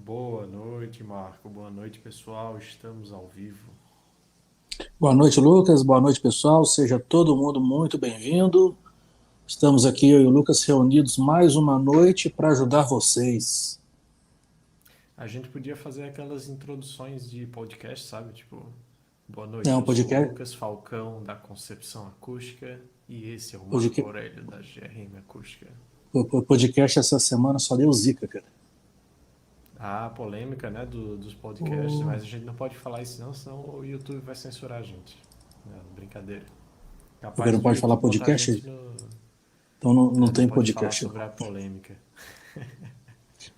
Boa noite, Marco. Boa noite, pessoal. Estamos ao vivo. Boa noite, Lucas. Boa noite, pessoal. Seja todo mundo muito bem-vindo. Estamos aqui, eu e o Lucas, reunidos mais uma noite para ajudar vocês. A gente podia fazer aquelas introduções de podcast, sabe? Tipo, boa É noite, um eu sou o podcast, Lucas Falcão, da Concepção Acústica, e esse é o Marco podcast, Aurélio, da GRM Acústica. podcast essa semana só deu zica, cara. Há polêmica, né, dos podcasts, O mas a gente não pode falar isso não, senão o YouTube vai censurar a gente. Não, brincadeira. Porque Capaz não do pode falar YouTube botar a podcast, gente no... então não Não tem pode falar podcast. sobre a polêmica.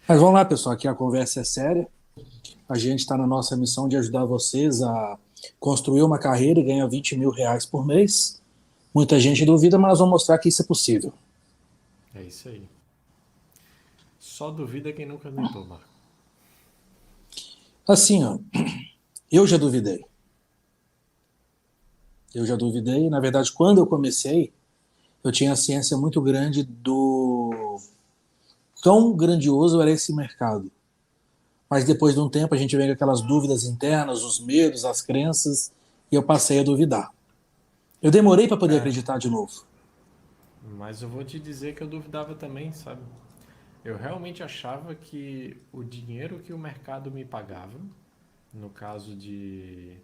Mas vamos lá, pessoal, aqui a conversa é séria. A gente está na nossa missão de ajudar vocês a construir uma carreira e ganhar R$ 20.000 por mês. Muita gente duvida, mas nós vamos mostrar que isso é possível. É isso aí. Só duvida quem nunca tentou, Marco. Assim, ó, eu já duvidei. Eu já duvidei. Na verdade, quando eu comecei, eu tinha a ciência muito grande do quão grandioso era esse mercado. Mas depois de um tempo, a gente vem com aquelas dúvidas internas, os medos, as crenças, e eu passei a duvidar. Eu demorei para poder É, acreditar de novo. mas eu vou te dizer que eu duvidava também, sabe? Eu realmente achava que o dinheiro que o mercado me pagava, no caso de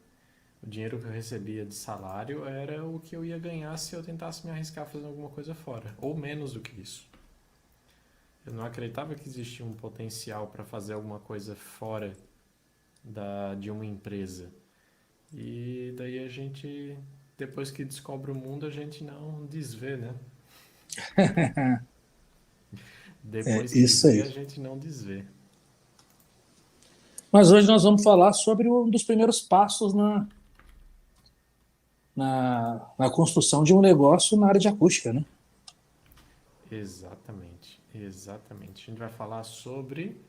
o dinheiro que eu recebia de salário, era o que eu ia ganhar se eu tentasse me arriscar fazendo alguma coisa fora, ou menos do que isso. Eu não acreditava que existia um potencial para fazer alguma coisa fora de uma empresa. E daí a gente, depois que descobre o mundo, a gente não desvê, né? É Depois que isso vê, aí. a gente não desvê. Mas hoje nós vamos falar sobre um dos primeiros passos na construção de um negócio na área de acústica, né? Exatamente, exatamente. A gente vai falar sobre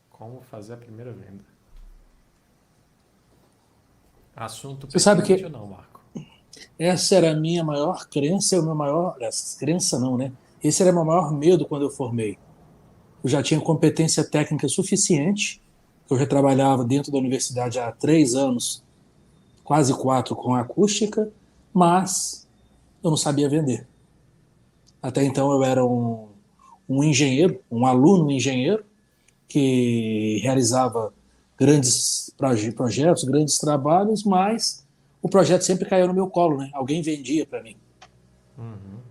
como fazer a primeira venda. Assunto Você sabe pertinente que ou não, Marco? essa era a minha maior crença, o meu maior. Crença não, né? Esse era o meu maior medo quando eu formei. Eu já tinha competência técnica suficiente. Eu já trabalhava dentro da universidade há 3 anos, quase 4, com acústica, mas eu não sabia vender. Até então eu era um engenheiro, um aluno engenheiro, que realizava grandes projetos, grandes trabalhos, mas o projeto sempre caiu no meu colo, né? Alguém vendia para mim. Uhum.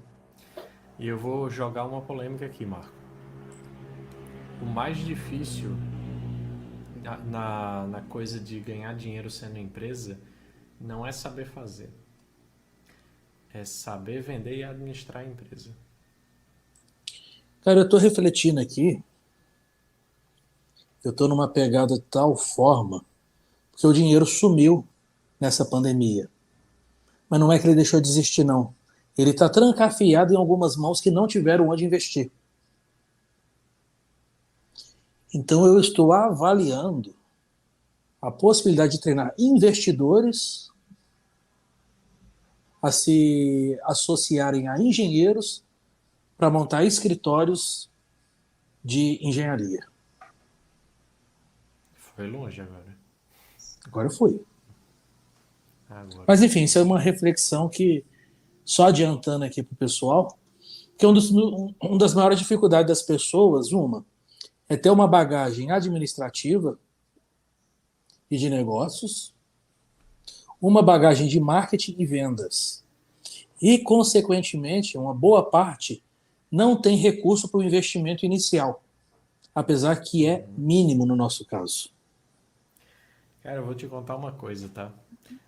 E eu vou jogar uma polêmica aqui, Marco. O mais difícil na coisa de ganhar dinheiro sendo empresa não é saber fazer, é saber vender e administrar a empresa. Cara, eu estou refletindo aqui, eu estou numa pegada de tal forma, porque o dinheiro sumiu nessa pandemia. Mas não é que ele deixou de existir, não. Ele está trancafiado em algumas mãos que não tiveram onde investir. Então eu estou avaliando a possibilidade de treinar investidores a se associarem a engenheiros para montar escritórios de engenharia. Foi longe agora. Agora eu fui. Agora Mas foi enfim, isso é longe. uma reflexão que, só adiantando aqui para o pessoal, que é uma das maiores dificuldades das pessoas, é ter uma bagagem administrativa e de negócios, uma bagagem de marketing e vendas. E, consequentemente, uma boa parte não tem recurso para o investimento inicial, apesar que é Uhum. mínimo no nosso caso. Cara, eu vou te contar uma coisa, tá?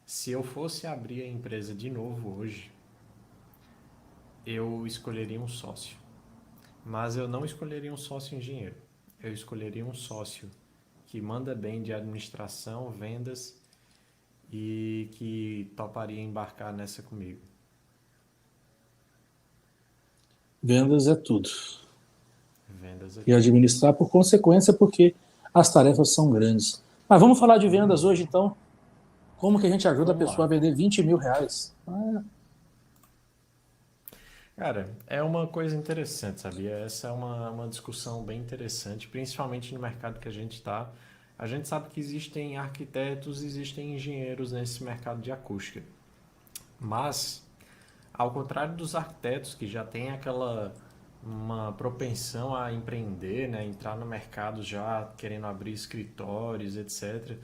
Se eu fosse abrir a empresa de novo hoje, eu escolheria um sócio. Mas eu não escolheria um sócio engenheiro. Eu escolheria um sócio que manda bem de administração, vendas e que toparia embarcar nessa comigo. Vendas é tudo. Vendas é E tudo. administrar por consequência, porque as tarefas são grandes. Mas vamos falar de vendas Uhum. hoje, então. Como que a gente ajuda a Vamos pessoa a lá. vender R$ 20.000? Cara, é uma coisa interessante, sabia? Essa é uma discussão bem interessante, principalmente no mercado que a gente está. A gente sabe que existem arquitetos, existem engenheiros nesse mercado de acústica. Mas, ao contrário dos arquitetos que já têm aquela uma propensão a empreender, né, entrar no mercado já querendo abrir escritórios, etc.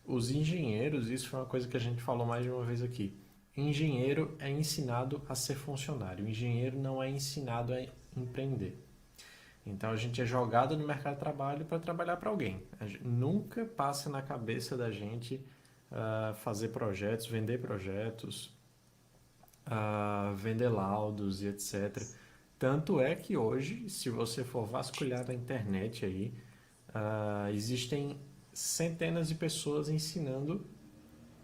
Os engenheiros, isso foi uma coisa que a gente falou mais de uma vez aqui. Engenheiro é ensinado a ser funcionário, engenheiro não é ensinado a empreender. Então a gente é jogado no mercado de trabalho para trabalhar para alguém. Nunca passa na cabeça da gente fazer projetos, vender laudos e etc. Tanto é que hoje, se você for vasculhar na internet aí, existem centenas de pessoas ensinando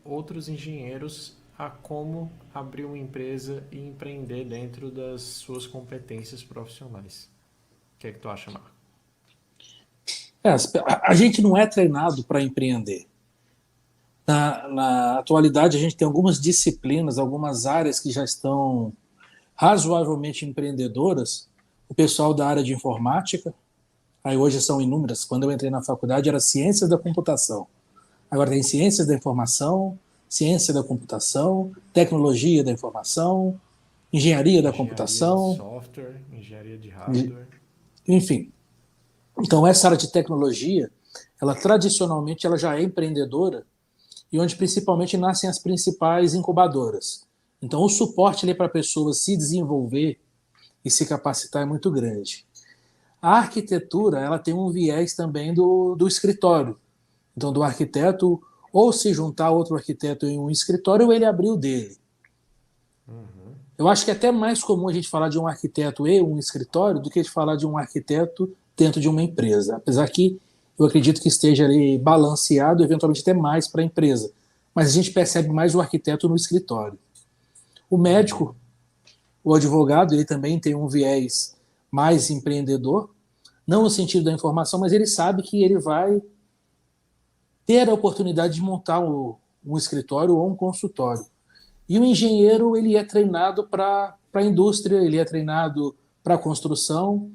outros engenheiros a como abrir uma empresa e empreender dentro das suas competências profissionais. O que é que tu acha, Marco? A gente não é treinado para empreender. Na atualidade, a gente tem algumas disciplinas, algumas áreas que já estão razoavelmente empreendedoras. O pessoal da área de informática, aí hoje são inúmeras. Quando eu entrei na faculdade, era ciências da computação. Agora tem ciências da informação, ciência da computação, tecnologia da informação, engenharia da Engenharia de computação, software, engenharia de hardware. enfim. Então, essa área de tecnologia, ela tradicionalmente ela já é empreendedora e onde principalmente nascem as principais incubadoras. Então, o suporte para a pessoa se desenvolver e se capacitar é muito grande. A arquitetura ela tem um viés também do escritório. Então, do arquiteto ou se juntar a outro arquiteto em um escritório ou ele abrir o dele. Eu acho que é até mais comum a gente falar de um arquiteto e um escritório do que de falar de um arquiteto dentro de uma empresa. Apesar que eu acredito que esteja ali balanceado, eventualmente até mais para a empresa. Mas a gente percebe mais o arquiteto no escritório. O médico, o advogado, ele também tem um viés mais empreendedor, não no sentido da informação, mas ele sabe que ele vai ter a oportunidade de montar um escritório ou um consultório. E o engenheiro ele é treinado para a indústria, ele é treinado para a construção,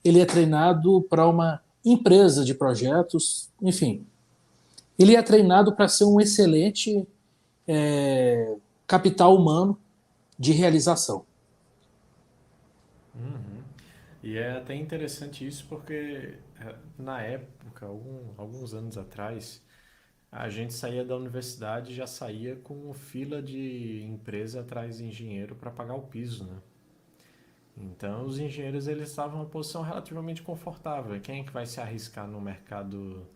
ele é treinado para uma empresa de projetos, enfim. Ele é treinado para ser um excelente capital humano de realização. E é até interessante isso porque na época, alguns anos atrás, a gente saía da universidade e já saía com fila de empresa atrás de engenheiro para pagar o piso, né? Então os engenheiros eles estavam em uma posição relativamente confortável. Quem é que vai se arriscar no mercado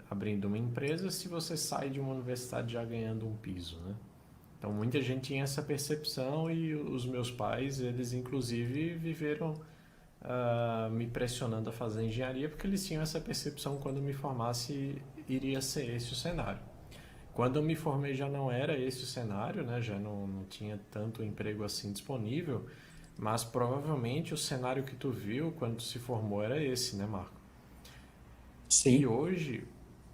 abrindo uma empresa se você sai de uma universidade já ganhando um piso, né? Então muita gente tinha essa percepção e os meus pais, eles inclusive viveram me pressionando a fazer engenharia porque eles tinham essa percepção quando eu me formasse iria ser esse o cenário. Quando eu me formei já não era esse o cenário, né? Já não tinha tanto emprego assim disponível, mas provavelmente o cenário que tu viu quando tu se formou era esse, né, Marco? E Sim, hoje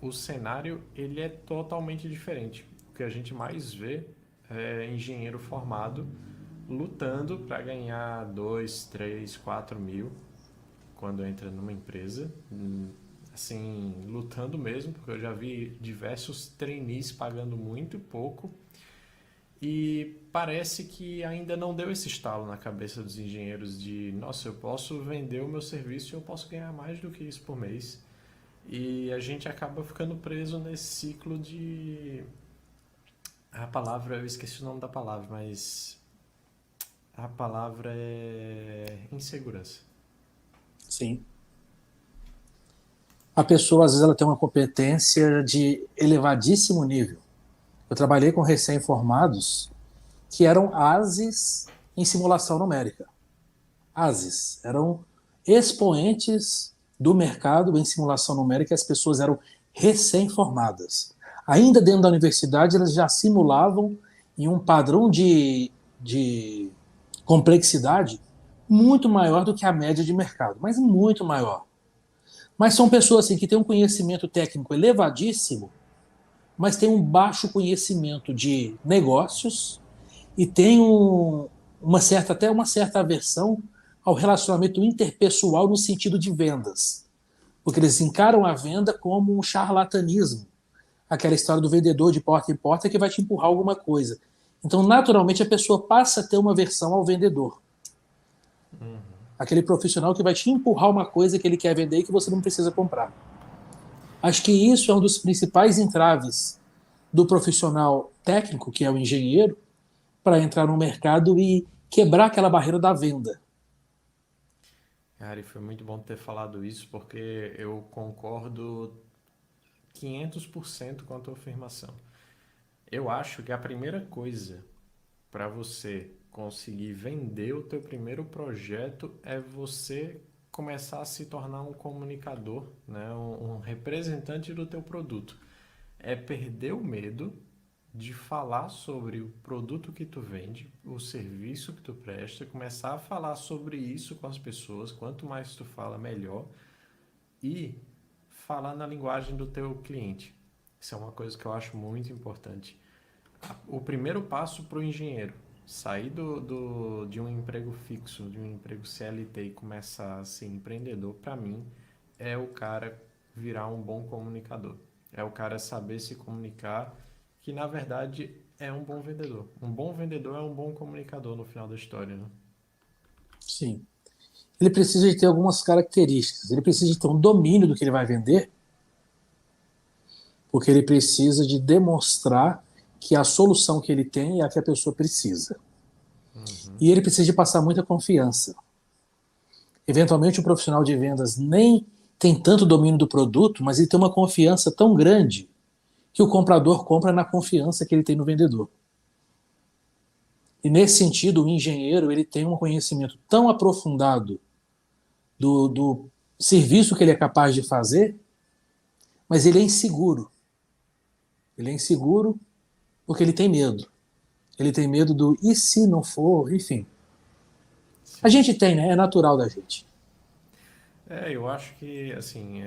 o cenário ele é totalmente diferente. O que a gente mais vê é engenheiro formado lutando para ganhar 2, 3, 4 mil quando entra numa empresa. Assim, lutando mesmo, porque eu já vi diversos trainees pagando muito pouco e parece que ainda não deu esse estalo na cabeça dos engenheiros de, nossa, eu posso vender o meu serviço e eu posso ganhar mais do que isso por mês. E a gente acaba ficando preso nesse ciclo de... A palavra, eu esqueci o nome da palavra, mas a palavra é insegurança. sim. A pessoa, às vezes, ela tem uma competência de elevadíssimo nível. Eu trabalhei com recém-formados que eram ases em simulação numérica. Ases. Eram expoentes do mercado em simulação numérica e as pessoas eram recém-formadas. Ainda dentro da universidade, elas já simulavam em um padrão de complexidade muito maior do que a média de mercado, mas muito maior. Mas são pessoas assim, que têm um conhecimento técnico elevadíssimo, mas têm um baixo conhecimento de negócios e têm até uma certa aversão ao relacionamento interpessoal no sentido de vendas, porque eles encaram a venda como um charlatanismo, aquela história do vendedor de porta em porta que vai te empurrar alguma coisa. Então, naturalmente, a pessoa passa a ter uma aversão ao vendedor, aquele profissional que vai te empurrar uma coisa que ele quer vender e que você não precisa comprar. Acho que isso é um dos principais entraves do profissional técnico, que é o engenheiro, para entrar no mercado e quebrar aquela barreira da venda. Cara, e foi muito bom ter falado isso, porque eu concordo 500% com a tua afirmação. Eu acho que a primeira coisa para você conseguir vender o teu primeiro projeto é você começar a se tornar um comunicador, né? Um representante do teu produto. É perder o medo de falar sobre o produto que tu vende, o serviço que tu presta, começar a falar sobre isso com as pessoas. Quanto mais tu fala, melhor. E falar na linguagem do teu cliente. Isso é uma coisa que eu acho muito importante. O primeiro passo para o engenheiro sair de um emprego fixo, de um emprego CLT e começar a ser empreendedor, para mim, é o cara virar um bom comunicador. É o cara saber se comunicar, que na verdade é um bom vendedor. Um bom vendedor é um bom comunicador no final da história, né? Sim. Ele precisa de ter algumas características. Ele precisa de ter um domínio do que ele vai vender, porque ele precisa de demonstrar que a solução que ele tem é a que a pessoa precisa. Uhum. E ele precisa de passar muita confiança. Eventualmente, o profissional de vendas nem tem tanto domínio do produto, mas ele tem uma confiança tão grande que o comprador compra na confiança que ele tem no vendedor. E nesse sentido, o engenheiro ele tem um conhecimento tão aprofundado do serviço que ele é capaz de fazer, mas ele é inseguro. Ele é inseguro porque ele tem medo. Ele tem medo do e se não for, enfim. A Sim. gente tem, né? É natural da gente. Eu acho que, assim,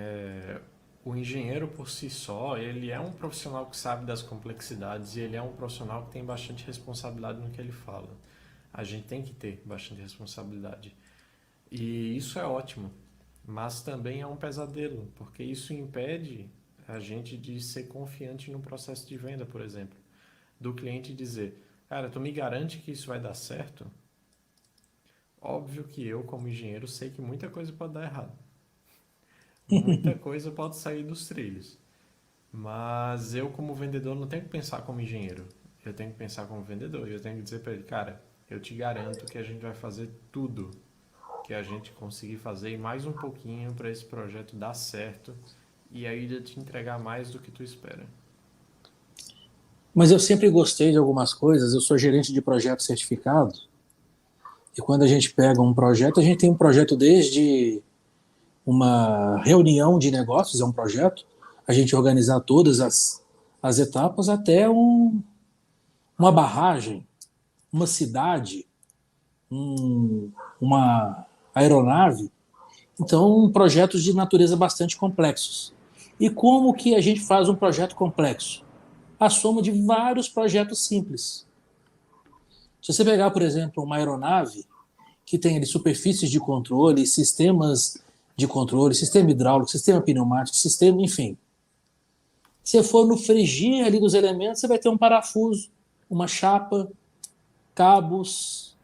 o engenheiro por si só, ele é um profissional que sabe das complexidades e ele é um profissional que tem bastante responsabilidade no que ele fala. A gente tem que ter bastante responsabilidade. E isso é ótimo, mas também é um pesadelo, porque isso impede a gente de ser confiante no processo de venda, por exemplo. Do cliente dizer, cara, tu me garante que isso vai dar certo? Óbvio que eu, como engenheiro, sei que muita coisa pode dar errado. Muita coisa pode sair dos trilhos. Mas eu, como vendedor, não tenho que pensar como engenheiro. Eu tenho que pensar como vendedor. Eu tenho que dizer para ele, cara, eu te garanto que a gente vai fazer tudo que a gente conseguir fazer e mais um pouquinho para esse projeto dar certo e ainda te entregar mais do que tu espera. Mas eu sempre gostei de algumas coisas. Eu sou gerente de projeto certificado. E quando a gente pega um projeto, a gente tem um projeto desde uma reunião de negócios, é um projeto, a gente organizar todas as etapas até uma barragem, uma cidade, uma aeronave. Então, projetos de natureza bastante complexos. E como que a gente faz um projeto complexo? A soma de vários projetos simples. Se você pegar, por exemplo, uma aeronave que tem ali superfícies de controle, sistemas de controle, sistema hidráulico, sistema pneumático, sistema, enfim. Se for no frigir ali dos elementos, você vai ter um parafuso, uma chapa, cabos,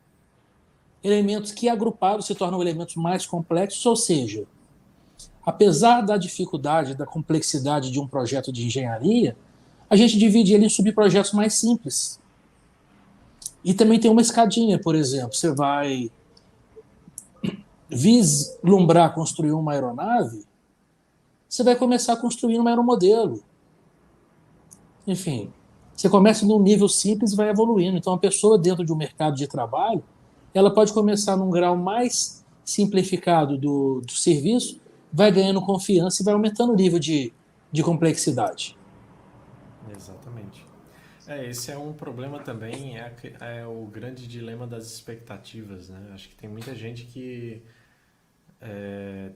elementos que agrupados se tornam elementos mais complexos, ou seja, apesar da dificuldade, da complexidade de um projeto de engenharia, a gente divide ele em subprojetos mais simples. E também tem uma escadinha, por exemplo. Você vai vislumbrar construir uma aeronave, você vai começar construindo um aeromodelo. Enfim, você começa num nível simples e vai evoluindo. Então, a pessoa dentro de um mercado de trabalho, ela pode começar num grau mais simplificado do serviço, vai ganhando confiança e vai aumentando o nível de complexidade. Exatamente. Esse é um problema também, é o grande dilema das expectativas, né? Acho que tem muita gente que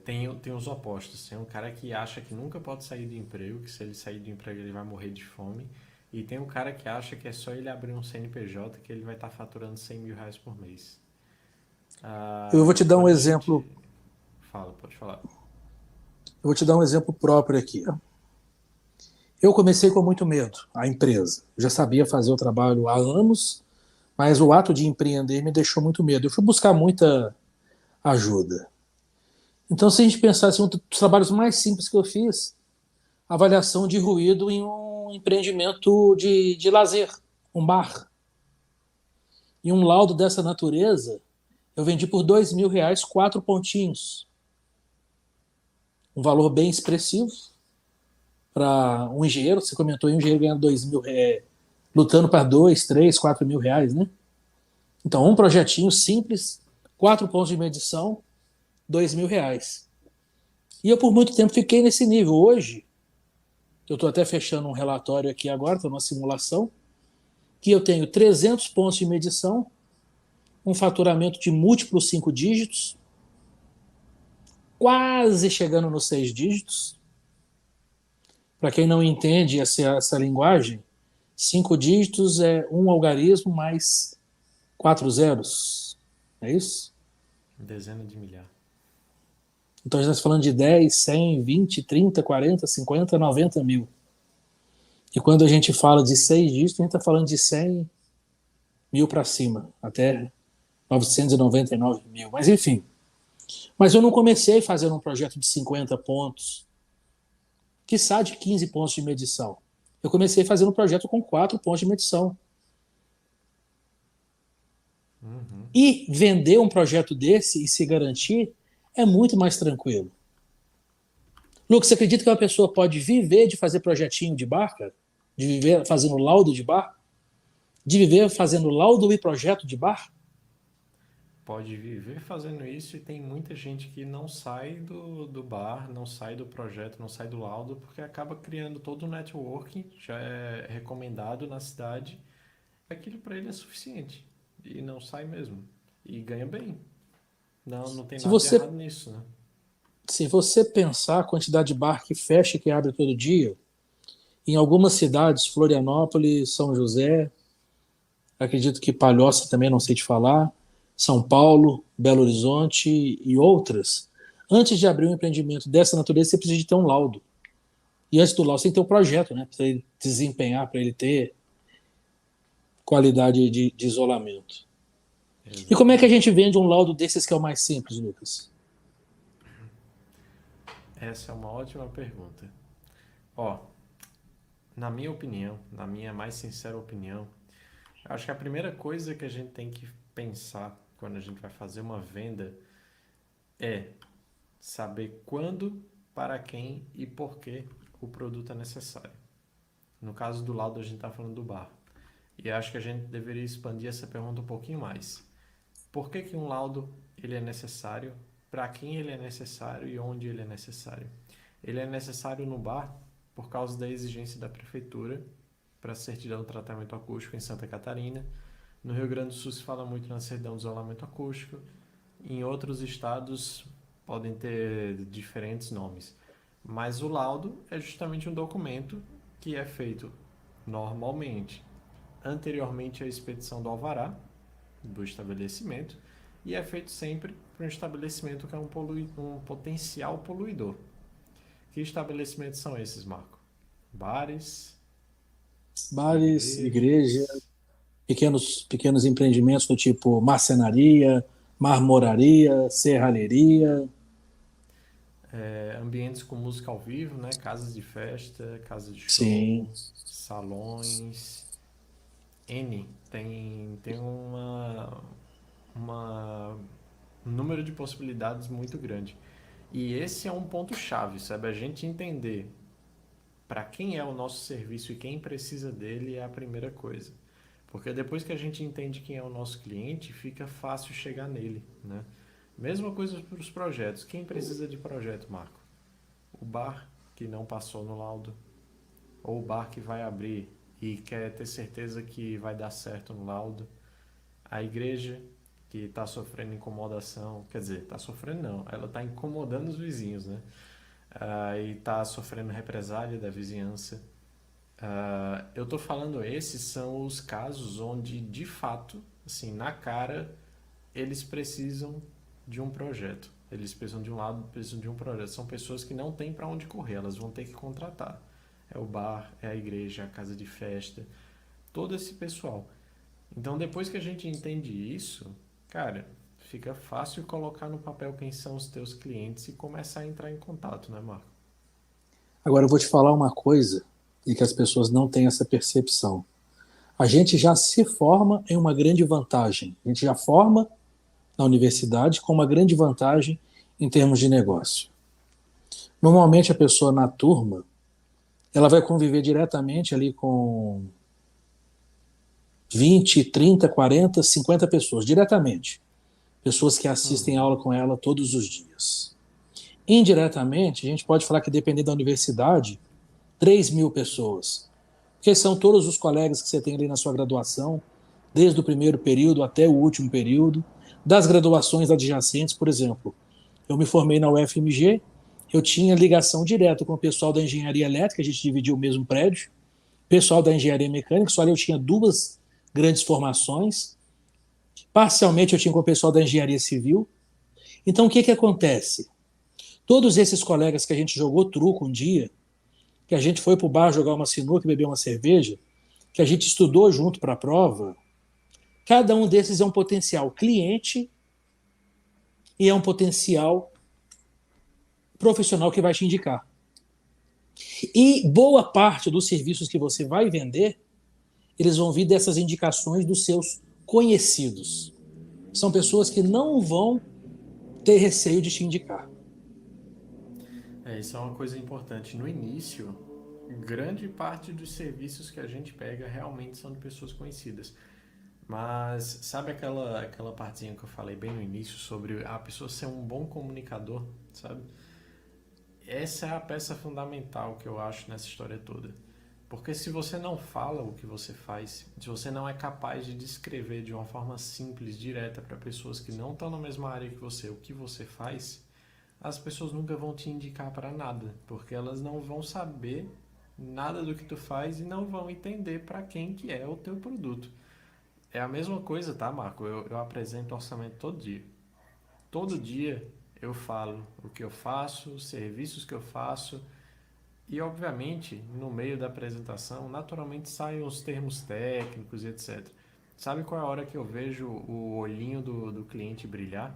tem os opostos. Tem um cara que acha que nunca pode sair do emprego, que se ele sair do emprego ele vai morrer de fome. E tem um cara que acha que é só ele abrir um CNPJ que ele vai estar faturando R$ 100.000 por mês. Eu vou te dar um Quando a gente... exemplo, Fala, pode falar. eu vou te dar um exemplo próprio aqui. Eu comecei com muito medo, a empresa. Eu já sabia fazer o trabalho há anos, mas o ato de empreender me deixou muito medo. Eu fui buscar muita ajuda. Então, se a gente pensar assim, um dos trabalhos mais simples que eu fiz, avaliação de ruído em um empreendimento de lazer, um bar. E um laudo dessa natureza, eu vendi por R$ 2.000, 4 pontinhos. Um valor bem expressivo para um engenheiro. Você comentou em um engenheiro ganhando 2.000, lutando para 2, 3, 4 mil reais, né? Então, um projetinho simples, 4 pontos de medição, R$ 2.000. E eu, por muito tempo, fiquei nesse nível. Hoje, eu estou até fechando um relatório aqui agora, estou numa simulação, que eu tenho 300 pontos de medição, um faturamento de múltiplos 5 dígitos, quase chegando nos 6 dígitos. Para quem não entende essa linguagem, 5 dígitos é um algarismo mais 4 zeros. É isso? Dezena de milhar. Então a gente está falando de 10, 100, 20, 30, 40, 50, 90 mil. E quando a gente fala de 6 dígitos, a gente está falando de 100 mil para cima, até 999 mil. Mas enfim. Mas eu não comecei fazendo um projeto de 50 pontos, quiçá de 15 pontos de medição. Eu comecei fazendo um projeto com 4 pontos de medição. Uhum. E vender um projeto desse e se garantir é muito mais tranquilo. Lucas, você acredita que uma pessoa pode viver de fazer projetinho de bar, cara? De viver fazendo laudo de bar? De viver fazendo laudo e projeto de bar? Pode viver fazendo isso e tem muita gente que não sai do bar, não sai do projeto, não sai do laudo, porque acaba criando todo o networking, já é recomendado na cidade, aquilo para ele é suficiente e não sai mesmo. E ganha bem. Não, não tem Se nada de você, errado nisso, né? se você pensar a quantidade de bar que fecha e que abre todo dia, em algumas cidades, Florianópolis, São José, acredito que Palhoça também, não sei te falar, São Paulo, Belo Horizonte e outras, antes de abrir um empreendimento dessa natureza, você precisa de ter um laudo. E antes do laudo, você tem que ter um projeto, né? Para ele desempenhar, para ele ter qualidade de isolamento. E como é que a gente Exatamente. vende um laudo desses que é o mais simples, Lucas? Essa é uma ótima pergunta. Ó, na minha opinião, na minha mais sincera opinião, acho que a primeira coisa que a gente tem que pensar quando a gente vai fazer uma venda é saber quando, para quem e por que o produto é necessário. No caso do laudo, a gente está falando do bar. E acho que a gente deveria expandir essa pergunta um pouquinho mais. Por que um laudo ele é necessário? Para quem ele é necessário e onde ele é necessário? Ele é necessário no bar por causa da exigência da prefeitura para certidão de tratamento acústico em Santa Catarina. No Rio Grande do Sul se fala muito na certidão de isolamento acústico. Em outros estados podem ter diferentes nomes. Mas o laudo é justamente um documento que é feito normalmente anteriormente à expedição do alvará do estabelecimento e é feito sempre para um estabelecimento que é um potencial poluidor. Que estabelecimentos são esses, Marco? Bares, Bares, igreja, igrejas, pequenos empreendimentos do tipo marcenaria, marmoraria, serralheria. ambientes com música ao vivo, né? Casas de festa, casas de Sim. show, salões. Tem uma, um número de possibilidades muito grande. E esse é um ponto chave, sabe? A gente entender para quem é o nosso serviço e quem precisa dele é a primeira coisa. Porque depois que a gente entende quem é o nosso cliente, fica fácil chegar nele, né? Mesma coisa para os projetos. Quem precisa de projeto, Marco? O bar que não passou no laudo, ou o bar que vai abrir e quer ter certeza que vai dar certo no laudo, a igreja que está sofrendo incomodação, quer dizer, está sofrendo não, ela está incomodando os vizinhos, né? E está sofrendo represália da vizinhança. Eu tô falando, esses são os casos onde, de fato, assim, na cara, eles precisam de um projeto. Eles precisam de um lado, precisam de um projeto. São pessoas que não têm para onde correr, elas vão ter que contratar. É o bar, é a igreja, a casa de festa, todo esse pessoal. Então, depois que a gente entende isso, cara, fica fácil colocar no papel quem são os teus clientes e começar a entrar em contato, né, Marco? Agora eu vou te falar uma coisa e que as pessoas não têm essa percepção. A gente já se forma em uma grande vantagem. A gente já forma na universidade com uma grande vantagem em termos de negócio. Normalmente a pessoa na turma, ela vai conviver diretamente ali com 20, 30, 40, 50 pessoas, diretamente. Pessoas que assistem Uhum. aula com ela todos os dias. Indiretamente, a gente pode falar que, dependendo da universidade, 3.000 pessoas. Porque são todos os colegas que você tem ali na sua graduação, desde o primeiro período até o último período, das graduações adjacentes, por exemplo. Eu me formei na UFMG, eu tinha ligação direta com o pessoal da engenharia elétrica, a gente dividia o mesmo prédio, pessoal da engenharia mecânica, só ali eu tinha duas grandes formações, parcialmente eu tinha com o pessoal da engenharia civil. Então o que, que acontece? Todos esses colegas que a gente jogou truco um dia, que a gente foi para o bar jogar uma sinuca e beber uma cerveja, que a gente estudou junto para a prova, cada um desses é um potencial cliente e é um potencial profissional que vai te indicar. E boa parte dos serviços que você vai vender, eles vão vir dessas indicações dos seus conhecidos. São pessoas que não vão ter receio de te indicar. Isso é uma coisa importante. No início, grande parte dos serviços que a gente pega realmente são de pessoas conhecidas. Mas sabe aquela partezinha que eu falei bem no início sobre a pessoa ser um bom comunicador, sabe? Essa é a peça fundamental que eu acho nessa história toda. Porque se você não fala o que você faz, se você não é capaz de descrever de uma forma simples, direta para pessoas que não estão na mesma área que você o que você faz, as pessoas nunca vão te indicar para nada, porque elas não vão saber nada do que tu faz e não vão entender para quem que é o teu produto. É a mesma coisa, tá, Marco? Eu apresento orçamento todo dia. Todo dia eu falo o que eu faço, os serviços que eu faço e, obviamente, no meio da apresentação, naturalmente saem os termos técnicos e etc. Sabe qual é a hora que eu vejo o olhinho do cliente brilhar?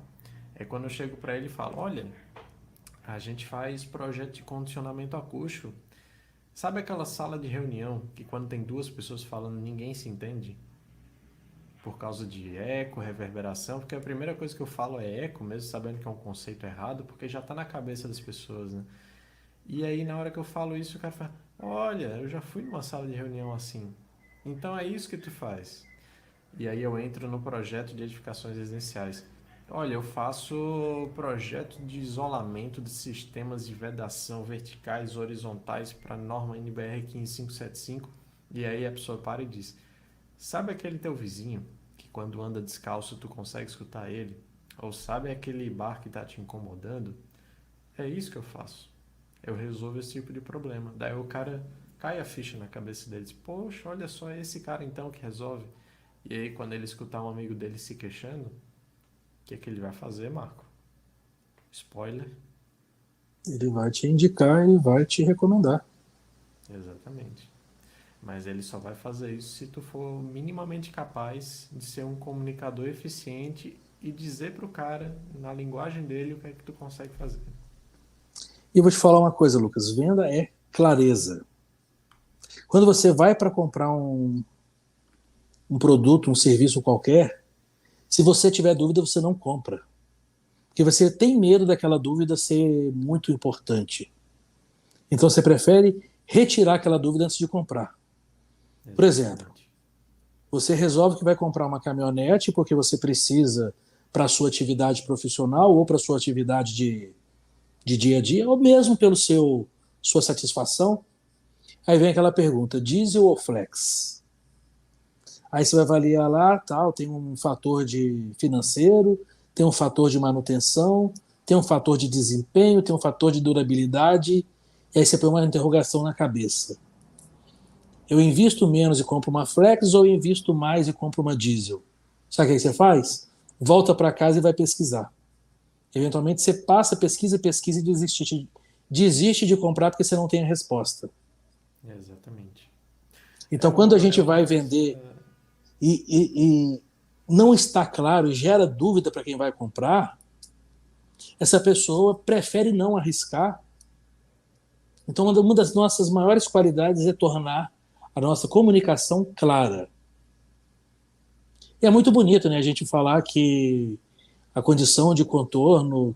É quando eu chego para ele e falo: olha, a gente faz projeto de condicionamento acústico. Sabe aquela sala de reunião que quando tem duas pessoas falando ninguém se entende? Por causa de eco, reverberação, porque a primeira coisa que eu falo é eco, mesmo sabendo que é um conceito errado, porque já está na cabeça das pessoas, né? E aí na hora que eu falo isso, o cara fala: olha, eu já fui numa sala de reunião assim. Então é isso que tu faz. E aí eu entro no projeto de edificações residenciais. Olha, eu faço projeto de isolamento de sistemas de vedação verticais, horizontais para a norma NBR 15575. E aí a pessoa para e diz: sabe aquele teu vizinho que quando anda descalço tu consegue escutar ele? Ou sabe aquele bar que está te incomodando? É isso que eu faço. Eu resolvo esse tipo de problema. Daí o cara cai a ficha na cabeça dele. Diz: poxa, olha só, é esse cara então que resolve. E aí quando ele escutar um amigo dele se queixando, o que é que ele vai fazer, Marco? Spoiler. Ele vai te indicar e vai te recomendar. Exatamente. Mas ele só vai fazer isso se tu for minimamente capaz de ser um comunicador eficiente e dizer pro cara, na linguagem dele, o que é que tu consegue fazer. E eu vou te falar uma coisa, Lucas: venda é clareza. Quando você vai para comprar um produto, um serviço qualquer, se você tiver dúvida, você não compra. Porque você tem medo daquela dúvida ser muito importante. Então você prefere retirar aquela dúvida antes de comprar. Por exemplo, Exatamente. você resolve que vai comprar uma caminhonete porque você precisa para a sua atividade profissional ou para a sua atividade de dia a dia, ou mesmo pelo sua satisfação. Aí vem aquela pergunta: diesel ou flex? Aí você vai avaliar lá, tal, tem um fator de financeiro, tem um fator de manutenção, tem um fator de desempenho, tem um fator de durabilidade, e aí você põe uma interrogação na cabeça. Eu invisto menos e compro uma flex ou eu invisto mais e compro uma diesel? Sabe o que você faz? Volta para casa e vai pesquisar. Eventualmente você passa, pesquisa, pesquisa e desiste de comprar porque você não tem a resposta. Exatamente. Então, quando a É gente uma vai coisa. vender e não está claro e gera dúvida para quem vai comprar, essa pessoa prefere não arriscar. Então, uma das nossas maiores qualidades é tornar a nossa comunicação clara. E é muito bonito, né, a gente falar que a condição de contorno,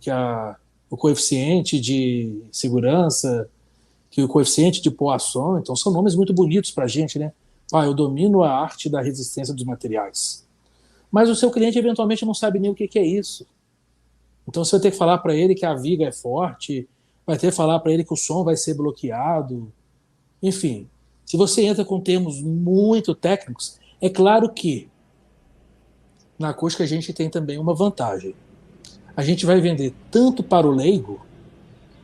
o coeficiente de segurança, que o coeficiente de Poisson, então são nomes muito bonitos para a gente, né? Ah, eu domino a arte da resistência dos materiais. Mas o seu cliente eventualmente não sabe nem o que é isso. Então você vai ter que falar para ele que a viga é forte, vai ter que falar para ele que o som vai ser bloqueado. Enfim, se você entra com termos muito técnicos, é claro que na acústica a gente tem também uma vantagem. A gente vai vender tanto para o leigo,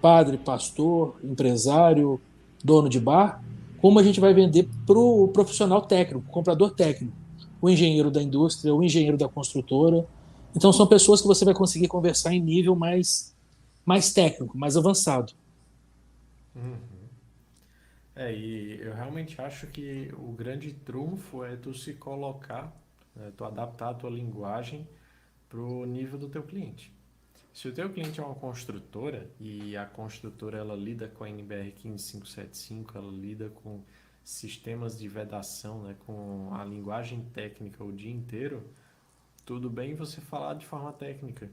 padre, pastor, empresário, dono de bar, como a gente vai vender para o profissional técnico, comprador técnico, o engenheiro da indústria, o engenheiro da construtora. Então são pessoas que você vai conseguir conversar em nível mais técnico, mais avançado. E eu realmente acho que o grande trunfo é tu se colocar, né, tu adaptar a tua linguagem pro nível do teu cliente. Se o teu cliente é uma construtora e a construtora ela lida com a NBR 15575, ela lida com sistemas de vedação, né, com a linguagem técnica o dia inteiro, tudo bem você falar de forma técnica.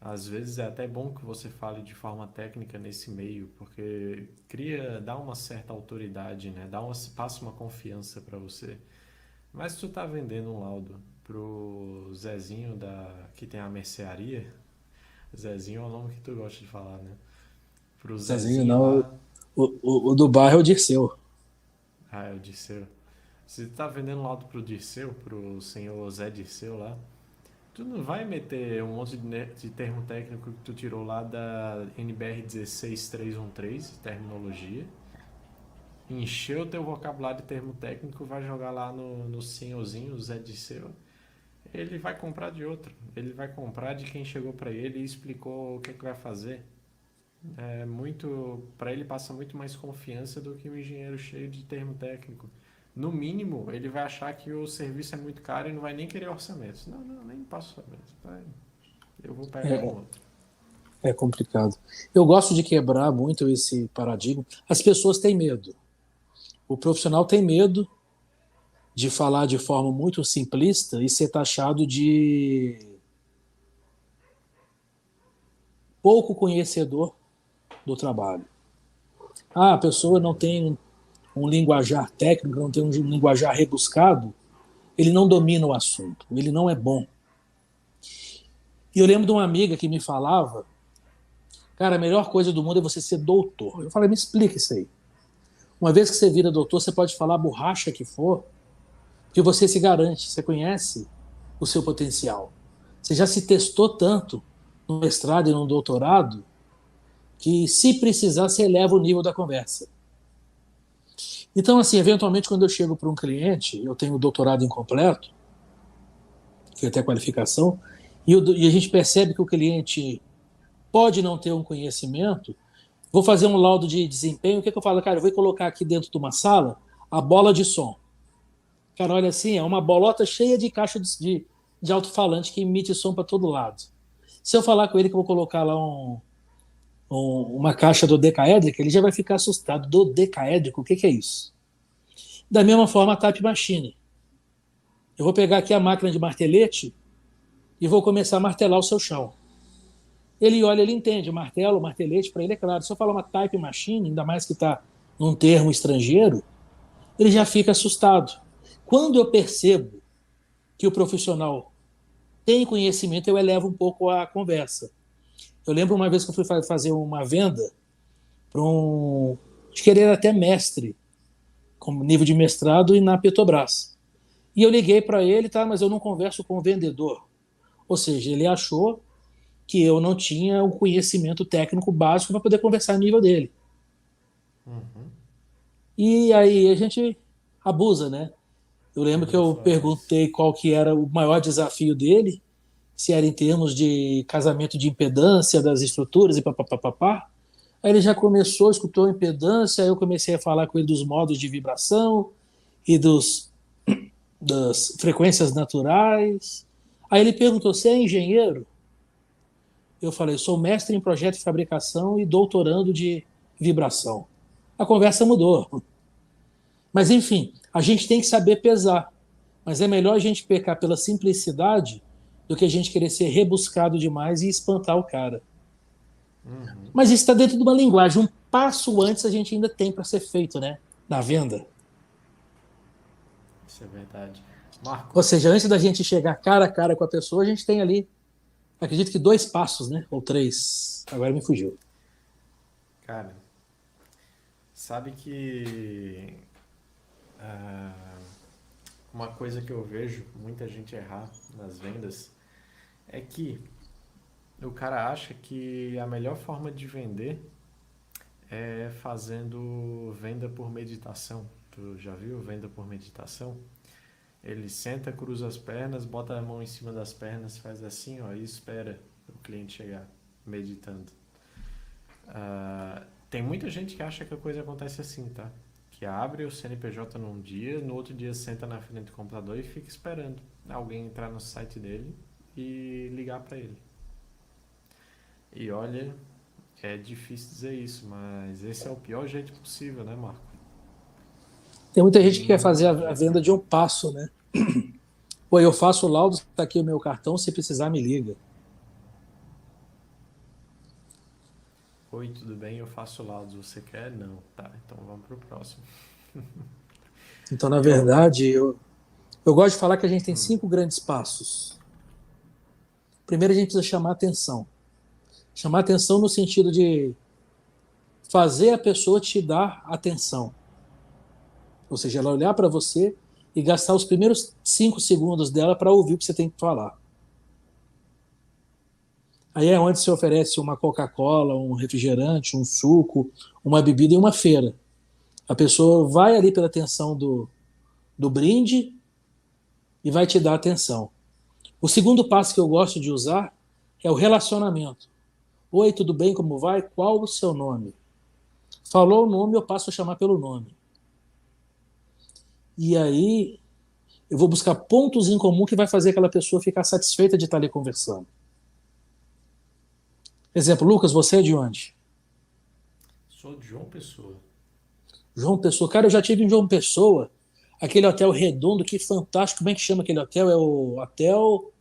Às vezes é até bom que você fale de forma técnica nesse meio, porque dá uma certa autoridade, né? Passa uma confiança para você. Mas se tu tá vendendo um laudo pro Zezinho que tem a mercearia, Zezinho é o nome que tu gosta de falar, né? Pro Sozinho Zezinho não, lá, o do bairro é o Dirceu. é o Dirceu. Se tu tá vendendo um laudo pro Dirceu, pro senhor Zé Dirceu lá, tu não vai meter um monte de termo técnico que tu tirou lá da NBR 16313, terminologia, encher o teu vocabulário de termo técnico, vai jogar lá no senhorzinho, o Zé Disseu, ele vai comprar de outro. Ele vai comprar de quem chegou para ele e explicou o que é que vai fazer. É muito, para ele passa muito mais confiança do que um engenheiro cheio de termo técnico. No mínimo, ele vai achar que o serviço é muito caro e não vai nem querer orçamento. Não, não, nem passo orçamento. Eu vou pegar com É, outro. é complicado. Eu gosto de quebrar muito esse paradigma. As pessoas têm medo. O profissional tem medo de falar de forma muito simplista e ser taxado de pouco conhecedor do trabalho. Ah, a pessoa não tem um linguajar técnico, não tem um linguajar rebuscado, ele não domina o assunto, ele não é bom. E eu lembro de uma amiga que me falava, cara, a melhor coisa do mundo é você ser doutor. Eu falei, me explica isso aí. Uma vez que você vira doutor, você pode falar a borracha que for, que você se garante, você conhece o seu potencial. Você já se testou tanto no mestrado e no doutorado que, se precisar, você eleva o nível da conversa. Então, assim, eventualmente, quando eu chego para um cliente, eu tenho doutorado incompleto, que é até qualificação, e a gente percebe que o cliente pode não ter um conhecimento, vou fazer um laudo de desempenho, o que eu falo? Cara, eu vou colocar aqui dentro de uma sala a bola de som. Cara, olha assim, é uma bolota cheia de caixa de alto-falante que emite som para todo lado. Se eu falar com ele que eu vou colocar lá uma caixa do decaédrico, ele já vai ficar assustado. Do decaédrico, o que é isso? Da mesma forma, a Type Machine. Eu vou pegar aqui a máquina de martelete e vou começar a martelar o seu chão. Ele olha, ele entende, martelo, martelete, para ele é claro. Se eu falar uma Type Machine, ainda mais que está num termo estrangeiro, ele já fica assustado. Quando eu percebo que o profissional tem conhecimento, eu elevo um pouco a conversa. Eu lembro uma vez que eu fui fazer uma venda para de querer até mestre, com nível de mestrado, e na Petrobras. E eu liguei para ele, tá, mas eu não converso com o vendedor. Ou seja, ele achou que eu não tinha o conhecimento técnico básico para poder conversar no nível dele. Uhum. E aí a gente abusa, né? Eu lembro que eu Abuso, mas. perguntei qual que era o maior desafio dele, se era em termos de casamento de impedância das estruturas e papapá. Aí ele já começou, escutou a impedância, aí eu comecei a falar com ele dos modos de vibração e das frequências naturais. Aí ele perguntou: você é engenheiro? Eu falei: sou mestre em projeto de fabricação e doutorando de vibração. A conversa mudou. Mas enfim, a gente tem que saber pesar. Mas é melhor a gente pecar pela simplicidade do que a gente querer ser rebuscado demais e espantar o cara. Uhum, Mas isso está dentro de uma linguagem. Um passo antes a gente ainda tem para ser feito, né? Na venda. isso é verdade. Marco, Ou seja, antes da gente chegar cara a cara com a pessoa, a gente tem ali, acredito que 2 passos, né? Ou 3. Agora me fugiu. cara, sabe que ah, uma coisa que eu vejo muita gente errar nas vendas é que o cara acha que a melhor forma de vender é fazendo venda por meditação. Tu já viu venda por meditação? Ele senta, cruza as pernas, bota a mão em cima das pernas, faz assim, ó, e espera o cliente chegar, meditando. Tem muita gente que acha que a coisa acontece assim, tá? Que abre o CNPJ num dia, no outro dia senta na frente do computador e fica esperando alguém entrar no site dele e ligar para ele. E olha, é difícil dizer isso, mas esse é o pior jeito possível, né, Marco? Tem muita gente que quer fazer Muito a jeito. venda de um passo, né? Pô, eu faço o laudo, está aqui o meu cartão, se precisar me liga. Oi, tudo bem? Eu faço laudos. Você quer? Não. Tá, então vamos pro próximo. Então, na Eu. verdade, eu gosto de falar que a gente tem 5 grandes passos. Primeiro, a gente precisa chamar atenção. Chamar atenção no sentido de fazer a pessoa te dar atenção. Ou seja, ela olhar para você e gastar os primeiros 5 segundos dela para ouvir o que você tem que falar. Aí é onde se oferece uma Coca-Cola, um refrigerante, um suco, uma bebida em uma feira. A pessoa vai ali pela atenção do brinde e vai te dar atenção. O segundo passo que eu gosto de usar é o relacionamento. Oi, tudo bem? Como vai? Qual o seu nome? Falou o nome, eu passo a chamar pelo nome. E aí eu vou buscar pontos em comum que vai fazer aquela pessoa ficar satisfeita de estar ali conversando. Exemplo: Lucas, você é de onde? Sou de João Pessoa. João Pessoa. Cara, eu já tive em João Pessoa, aquele hotel redondo, que fantástico. Como é que chama aquele hotel? É o Hotel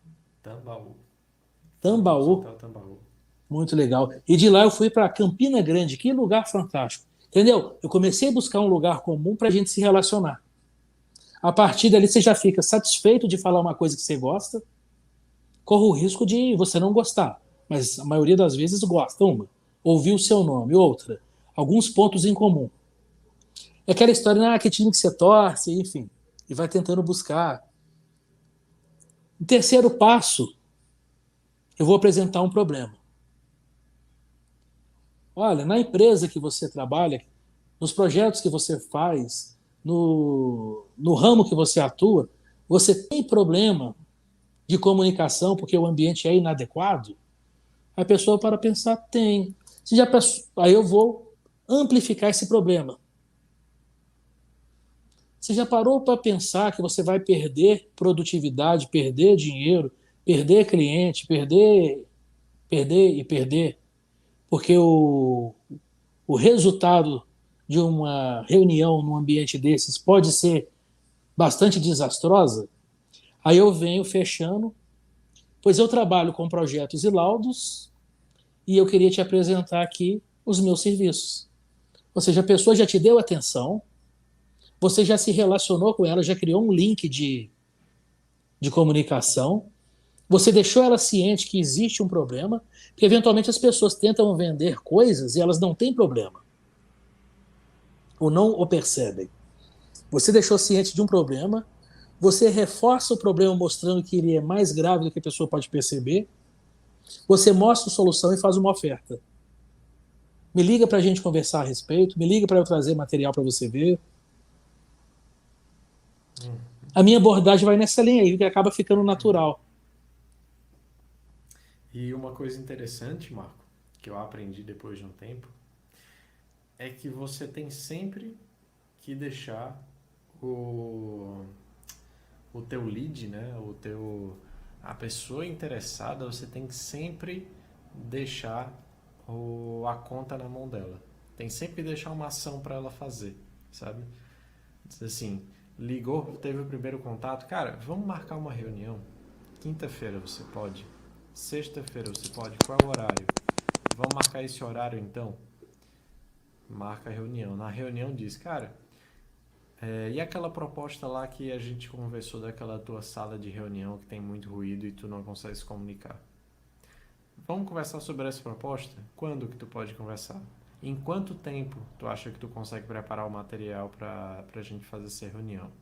Tambaú. Famoso Tambaú. Hotel Tambaú. Muito legal. E de lá eu fui para Campina Grande. Que lugar fantástico. Entendeu? Eu comecei a buscar um lugar comum para a gente se relacionar. A partir dali você já fica satisfeito de falar uma coisa que você gosta, corre o risco de você não gostar, mas a maioria das vezes gosta. Uma, ouvir o seu nome. Outra, alguns pontos em comum. É aquela história, que time que você torce, enfim, e vai tentando buscar. O terceiro passo, eu vou apresentar um problema. Olha, na empresa que você trabalha, nos projetos que você faz, no ramo que você atua, você tem problema de comunicação porque o ambiente é inadequado? A pessoa para pensar, tem. Se já pensou, aí eu vou amplificar esse problema. Você já parou para pensar que você vai perder produtividade, perder dinheiro, perder cliente, perder e perder, porque o resultado de uma reunião num ambiente desses pode ser bastante desastrosa? Aí eu venho fechando, pois eu trabalho com projetos e laudos e eu queria te apresentar aqui os meus serviços. Ou seja, a pessoa já te deu atenção, você já se relacionou com ela, já criou um link de comunicação, você deixou ela ciente que existe um problema, porque eventualmente as pessoas tentam vender coisas e elas não têm problema, ou não o percebem. Você deixou ciente de um problema, você reforça o problema mostrando que ele é mais grave do que a pessoa pode perceber, você mostra a solução e faz uma oferta. Me liga para a gente conversar a respeito, me liga para eu trazer material para você ver. A minha abordagem vai nessa linha aí, que acaba ficando natural. E uma coisa interessante, Marco, que eu aprendi depois de um tempo, é que você tem sempre que deixar o, o teu lead, né? A pessoa interessada, você tem que sempre deixar a conta na mão dela. Tem sempre que deixar uma ação para ela fazer, sabe? Diz assim, ligou, teve o primeiro contato, cara, vamos marcar uma reunião. Quinta-feira você pode. Sexta-feira você pode. Qual é o horário? Vamos marcar esse horário então? Marca a reunião. Na reunião diz, cara, e aquela proposta lá que a gente conversou daquela tua sala de reunião que tem muito ruído e tu não consegue se comunicar? Vamos conversar sobre essa proposta? Quando que tu pode conversar? Em quanto tempo tu acha que tu consegue preparar o material para a gente fazer essa reunião?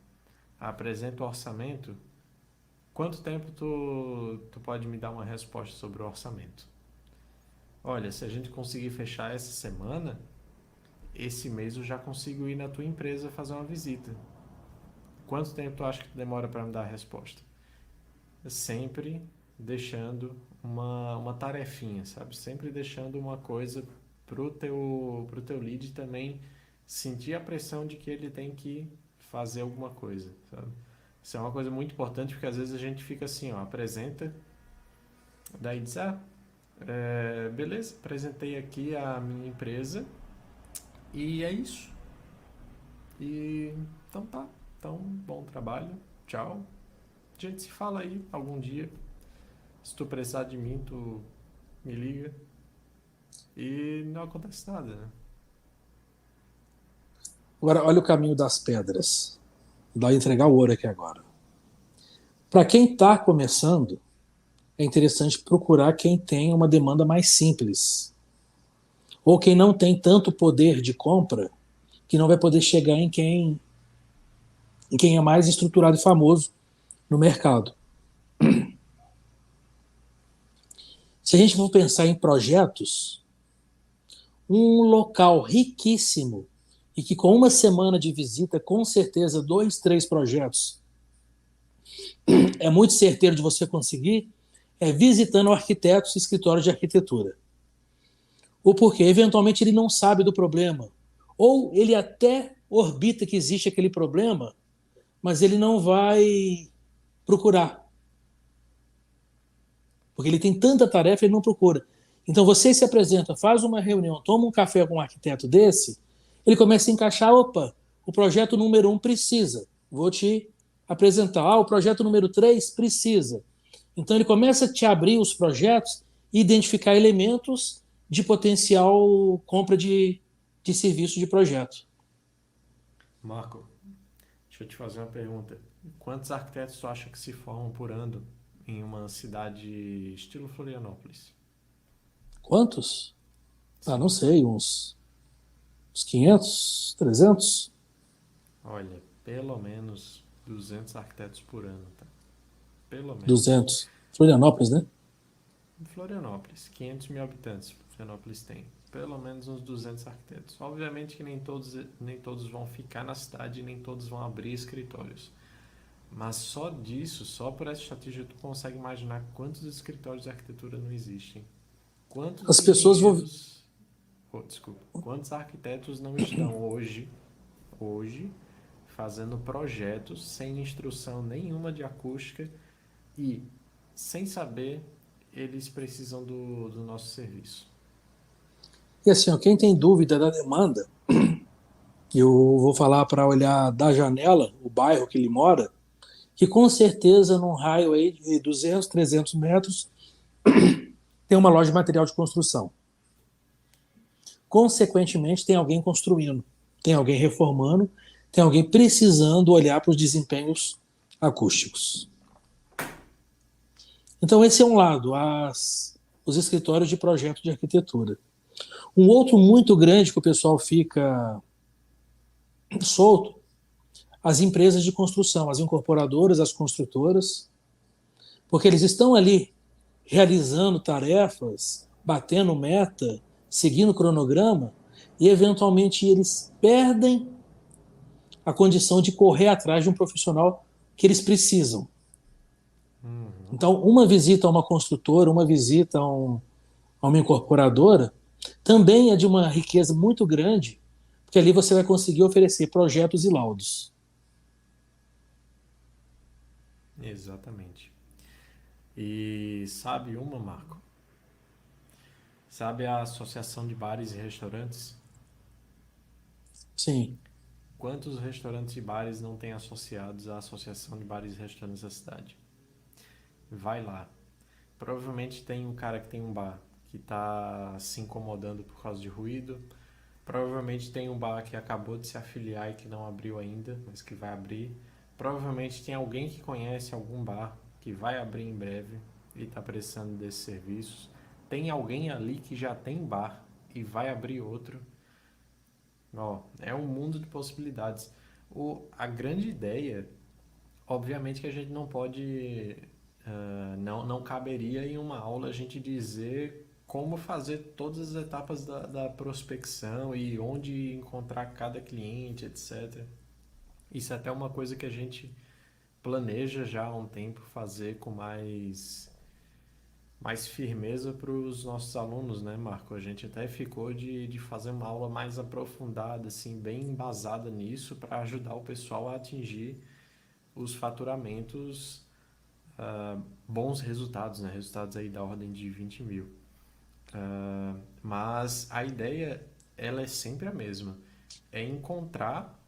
Apresenta o orçamento. Quanto tempo tu pode me dar uma resposta sobre o orçamento? Olha, se a gente conseguir fechar essa semana, esse mês eu já consigo ir na tua empresa fazer uma visita. Quanto tempo tu acha que demora para me dar a resposta? Sempre deixando uma tarefinha, sabe? Sempre deixando uma coisa pro teu lead também sentir a pressão de que ele tem que fazer alguma coisa, sabe? Isso é uma coisa muito importante porque às vezes a gente fica assim, ó, apresenta, daí diz, beleza, apresentei aqui a minha empresa e é isso. E então tá, então bom trabalho, tchau. A gente se fala aí algum dia. Se tu precisar de mim, tu me liga. E não acontece nada, né? Agora, olha o caminho das pedras. Vou entregar o ouro aqui agora. Para quem está começando, é interessante procurar quem tem uma demanda mais simples. Ou quem não tem tanto poder de compra, que não vai poder chegar em quem é mais estruturado e famoso no mercado. Se a gente for pensar em projetos, um local riquíssimo e que com uma semana de visita, com certeza, 2, 3 projetos é muito certeiro de você conseguir, é visitando arquitetos e escritórios de arquitetura. Ou porque, eventualmente, ele não sabe do problema. Ou ele até orbita que existe aquele problema, mas ele não vai procurar. Porque ele tem tanta tarefa, ele não procura. Então você se apresenta, faz uma reunião, toma um café com um arquiteto desse, ele começa a encaixar, opa, o projeto número 1 precisa, vou te apresentar. O projeto número 3 precisa. Então ele começa a te abrir os projetos e identificar elementos de potencial compra de serviço de projeto. Marco, deixa eu te fazer uma pergunta. Quantos arquitetos tu acha que se formam por ano em uma cidade estilo Florianópolis? Quantos? Não Sim. sei, uns 500, 300? Olha, pelo menos 200 arquitetos por ano, tá? Pelo menos. 200. Florianópolis, né? Em Florianópolis, 500 mil habitantes Florianópolis tem. Pelo menos uns 200 arquitetos. Obviamente que nem todos vão ficar na cidade e nem todos vão abrir escritórios. Mas só disso, só por essa estatística, tu consegue imaginar quantos escritórios de arquitetura não existem. Quantos As pessoas vão. engenheiros... desculpa. Quantos arquitetos não estão hoje, fazendo projetos sem instrução nenhuma de acústica e, sem saber, eles precisam do nosso serviço. E assim, ó, quem tem dúvida da demanda, eu vou falar para olhar da janela, o bairro que ele mora, que com certeza num raio aí de 200, 300 metros tem uma loja de material de construção. Consequentemente, tem alguém construindo, tem alguém reformando, tem alguém precisando olhar para os desempenhos acústicos. Então, esse é um lado, os escritórios de projeto de arquitetura. Um outro muito grande que o pessoal fica solto, as empresas de construção, as incorporadoras, as construtoras, porque eles estão ali realizando tarefas, batendo meta, seguindo cronograma, e eventualmente eles perdem a condição de correr atrás de um profissional que eles precisam. Uhum. Então, uma visita a uma construtora, uma visita a uma incorporadora, também é de uma riqueza muito grande, porque ali você vai conseguir oferecer projetos e laudos. Exatamente. E sabe uma, Marco? Sabe a Associação de Bares e Restaurantes? Sim, Quantos restaurantes e bares não têm associados à Associação de Bares e Restaurantes da cidade? Vai lá. Provavelmente tem um cara que tem um bar que está se incomodando por causa de ruído. Provavelmente tem um bar que acabou de se afiliar e que não abriu ainda, mas que vai abrir. Provavelmente tem alguém que conhece algum bar que vai abrir em breve e está precisando desses serviços. Tem alguém ali que já tem bar e vai abrir outro. Ó, é um mundo de possibilidades. A grande ideia, obviamente que a gente não pode, não caberia em uma aula a gente dizer como fazer todas as etapas da prospecção e onde encontrar cada cliente, etc. Isso é até uma coisa que a gente planeja já há um tempo fazer com mais firmeza para os nossos alunos, né, Marco? A gente até ficou de fazer uma aula mais aprofundada, assim, bem embasada nisso, para ajudar o pessoal a atingir os faturamentos, bons resultados, né? Resultados aí da ordem de 20 mil. Mas a ideia, ela é sempre a mesma. É encontrar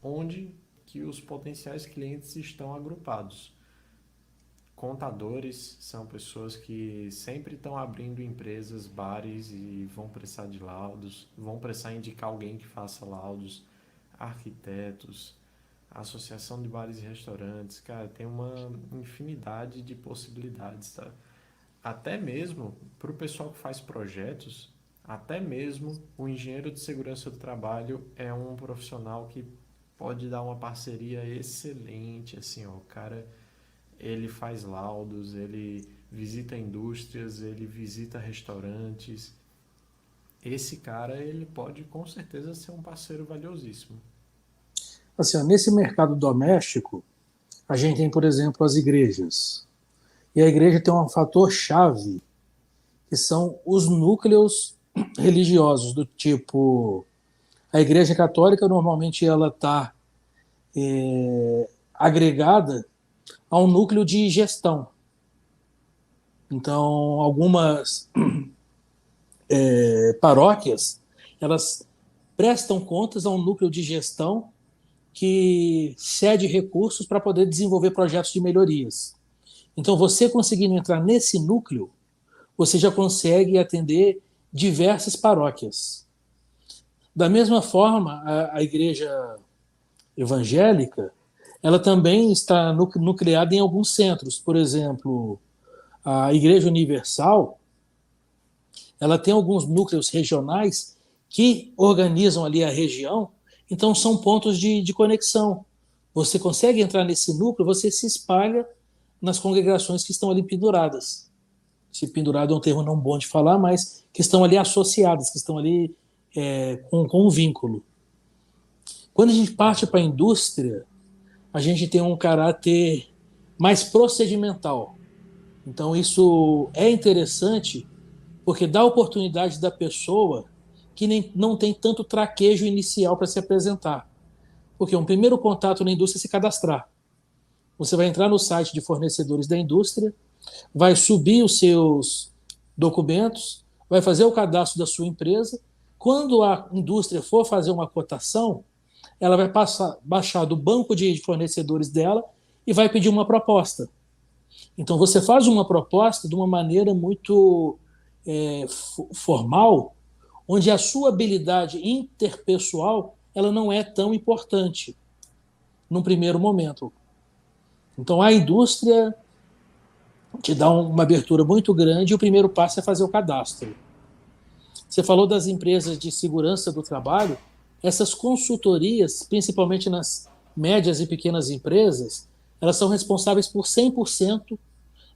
onde que os potenciais clientes estão agrupados. Contadores são pessoas que sempre estão abrindo empresas, bares e vão precisar de laudos, vão precisar indicar alguém que faça laudos, arquitetos, associação de bares e restaurantes, cara, tem uma infinidade de possibilidades, tá? Até mesmo para o pessoal que faz projetos, até mesmo o engenheiro de segurança do trabalho é um profissional que pode dar uma parceria excelente, assim, ó, o cara ele faz laudos, ele visita indústrias, ele visita restaurantes. Esse cara, ele pode com certeza ser um parceiro valiosíssimo. assim, ó, nesse mercado doméstico, a gente tem, por exemplo, as igrejas. E a igreja tem um fator chave, que são os núcleos religiosos, do tipo, a igreja católica normalmente ela está agregada a um núcleo de gestão. Então, algumas paróquias, elas prestam contas a um núcleo de gestão que cede recursos para poder desenvolver projetos de melhorias. Então, você conseguindo entrar nesse núcleo, você já consegue atender diversas paróquias. Da mesma forma, a igreja evangélica, ela também está nucleada em alguns centros. Por exemplo, a Igreja Universal, ela tem alguns núcleos regionais que organizam ali a região, então são pontos de conexão. Você consegue entrar nesse núcleo, você se espalha nas congregações que estão ali penduradas. Se pendurado é um termo não bom de falar, mas que estão ali associadas, que estão ali com um vínculo. Quando a gente parte para a indústria, a gente tem um caráter mais procedimental. Então, isso é interessante porque dá oportunidade da pessoa que não tem tanto traquejo inicial para se apresentar. Porque um primeiro contato na indústria é se cadastrar. Você vai entrar no site de fornecedores da indústria, vai subir os seus documentos, vai fazer o cadastro da sua empresa. Quando a indústria for fazer uma cotação, ela vai baixar do banco de fornecedores dela e vai pedir uma proposta. Então, você faz uma proposta de uma maneira muito formal, onde a sua habilidade interpessoal ela não é tão importante num primeiro momento. Então, a indústria te dá uma abertura muito grande e o primeiro passo é fazer o cadastro. Você falou das empresas de segurança do trabalho, essas consultorias, principalmente nas médias e pequenas empresas, elas são responsáveis por 100%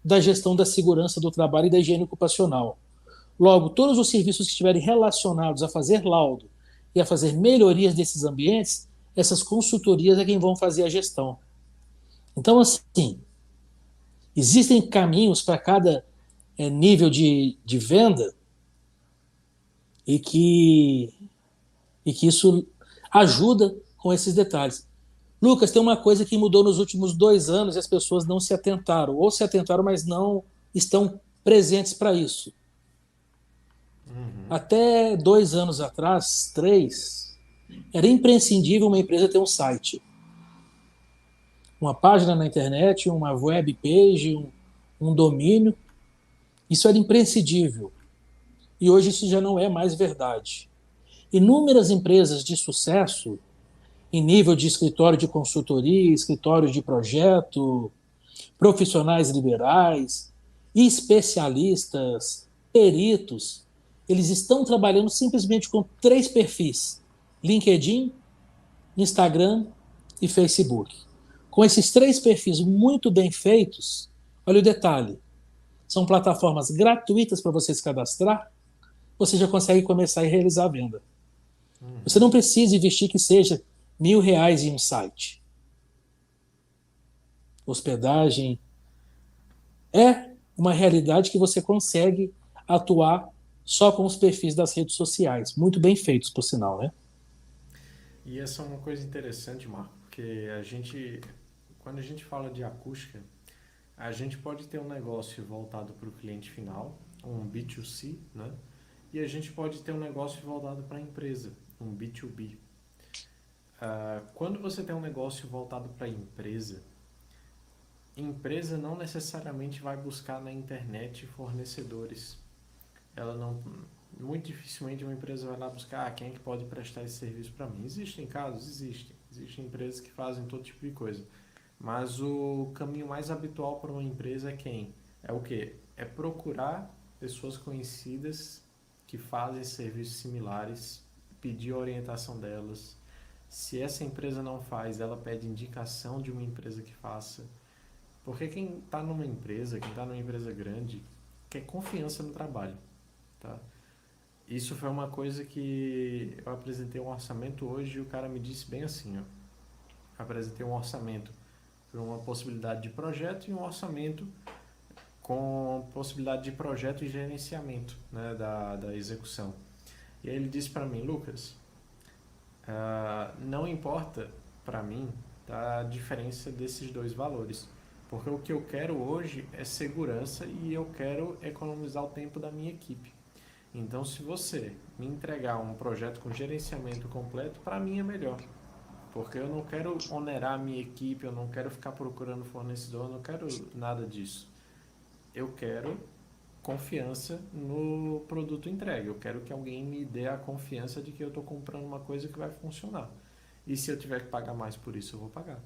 da gestão da segurança do trabalho e da higiene ocupacional. Logo, todos os serviços que estiverem relacionados a fazer laudo e a fazer melhorias desses ambientes, essas consultorias é quem vão fazer a gestão. Então, assim, existem caminhos para cada nível de venda e que, e que isso ajuda com esses detalhes. Lucas, tem uma coisa que mudou nos últimos 2 anos e as pessoas não se atentaram, ou se atentaram, mas não estão presentes para isso. Uhum. Até 2 anos atrás, três, era imprescindível uma empresa ter um site, uma página na internet, uma web page, um domínio. Isso era imprescindível. E hoje isso já não é mais verdade. Inúmeras empresas de sucesso, em nível de escritório de consultoria, escritório de projeto, profissionais liberais, especialistas, peritos, eles estão trabalhando simplesmente com 3 perfis: LinkedIn, Instagram e Facebook. Com esses 3 perfis muito bem feitos, olha o detalhe: são plataformas gratuitas para você se cadastrar, você já consegue começar e realizar a venda. Você Uhum. não precisa investir que seja R$ 1.000 em um site. Hospedagem é uma realidade que você consegue atuar só com os perfis das redes sociais, muito bem feitos, por sinal, né? E essa é uma coisa interessante, Marco, porque quando a gente fala de acústica, a gente pode ter um negócio voltado para o cliente final, um B2C, né? E a gente pode ter um negócio voltado para a empresa, um B2B. Quando você tem um negócio voltado para a empresa não necessariamente vai buscar na internet fornecedores. Ela não, muito dificilmente uma empresa vai lá buscar quem é que pode prestar esse serviço para mim. Existem casos, existem. Existem empresas que fazem todo tipo de coisa. Mas o caminho mais habitual para uma empresa é quem? É o quê? É procurar pessoas conhecidas que fazem serviços similares, pedir a orientação delas. Se essa empresa não faz, ela pede indicação de uma empresa que faça. Porque quem está numa empresa, quem está numa empresa grande, quer confiança no trabalho, tá? Isso foi uma coisa que eu apresentei um orçamento hoje e o cara me disse bem assim, ó. Apresentei um orçamento para uma possibilidade de projeto e um orçamento com possibilidade de projeto e gerenciamento, né, da execução. E aí ele disse para mim, Lucas, não importa para mim, tá, a diferença desses dois valores, porque o que eu quero hoje é segurança e eu quero economizar o tempo da minha equipe. Então, se você me entregar um projeto com gerenciamento completo, para mim é melhor. Porque eu não quero onerar a minha equipe, eu não quero ficar procurando fornecedor, eu não quero nada disso. Eu quero confiança no produto entregue. Eu quero que alguém me dê a confiança de que eu estou comprando uma coisa que vai funcionar. E se eu tiver que pagar mais por isso, eu vou pagar.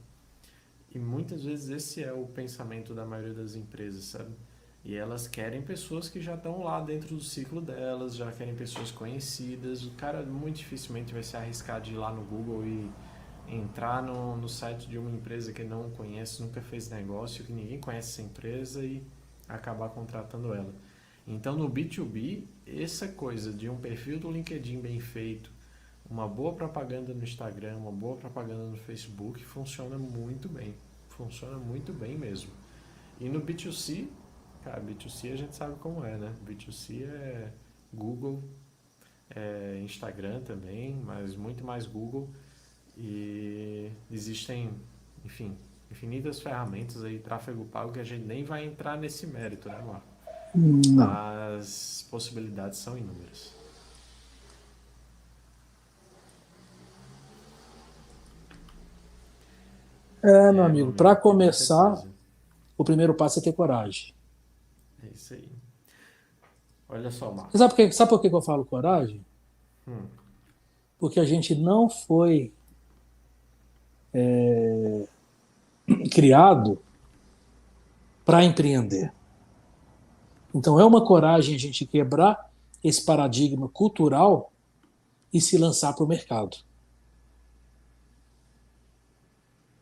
E muitas vezes esse é o pensamento da maioria das empresas, sabe? E elas querem pessoas que já estão lá dentro do ciclo delas, já querem pessoas conhecidas. O cara muito dificilmente vai se arriscar de ir lá no Google e entrar no site de uma empresa que não conhece, nunca fez negócio, que ninguém conhece essa empresa e acabar contratando ela. Então no B2B, essa coisa de um perfil do LinkedIn bem feito, uma boa propaganda no Instagram, uma boa propaganda no Facebook funciona muito bem. Funciona muito bem mesmo. E no B2C, cara, B2C a gente sabe como é, né? B2C é Google, é Instagram também, mas muito mais Google. E existem, enfim, infinitas ferramentas aí, tráfego pago, que a gente nem vai entrar nesse mérito, né, Marco? Não. As possibilidades são inúmeras. É, meu É, meu amigo, para amigo, tem muita começar, coisa. o primeiro passo é ter coragem. É isso aí. Olha só, Você Marco. sabe por que eu falo coragem? Hum, Porque a gente não foi criado para empreender. Então é uma coragem a gente quebrar esse paradigma cultural e se lançar para o mercado.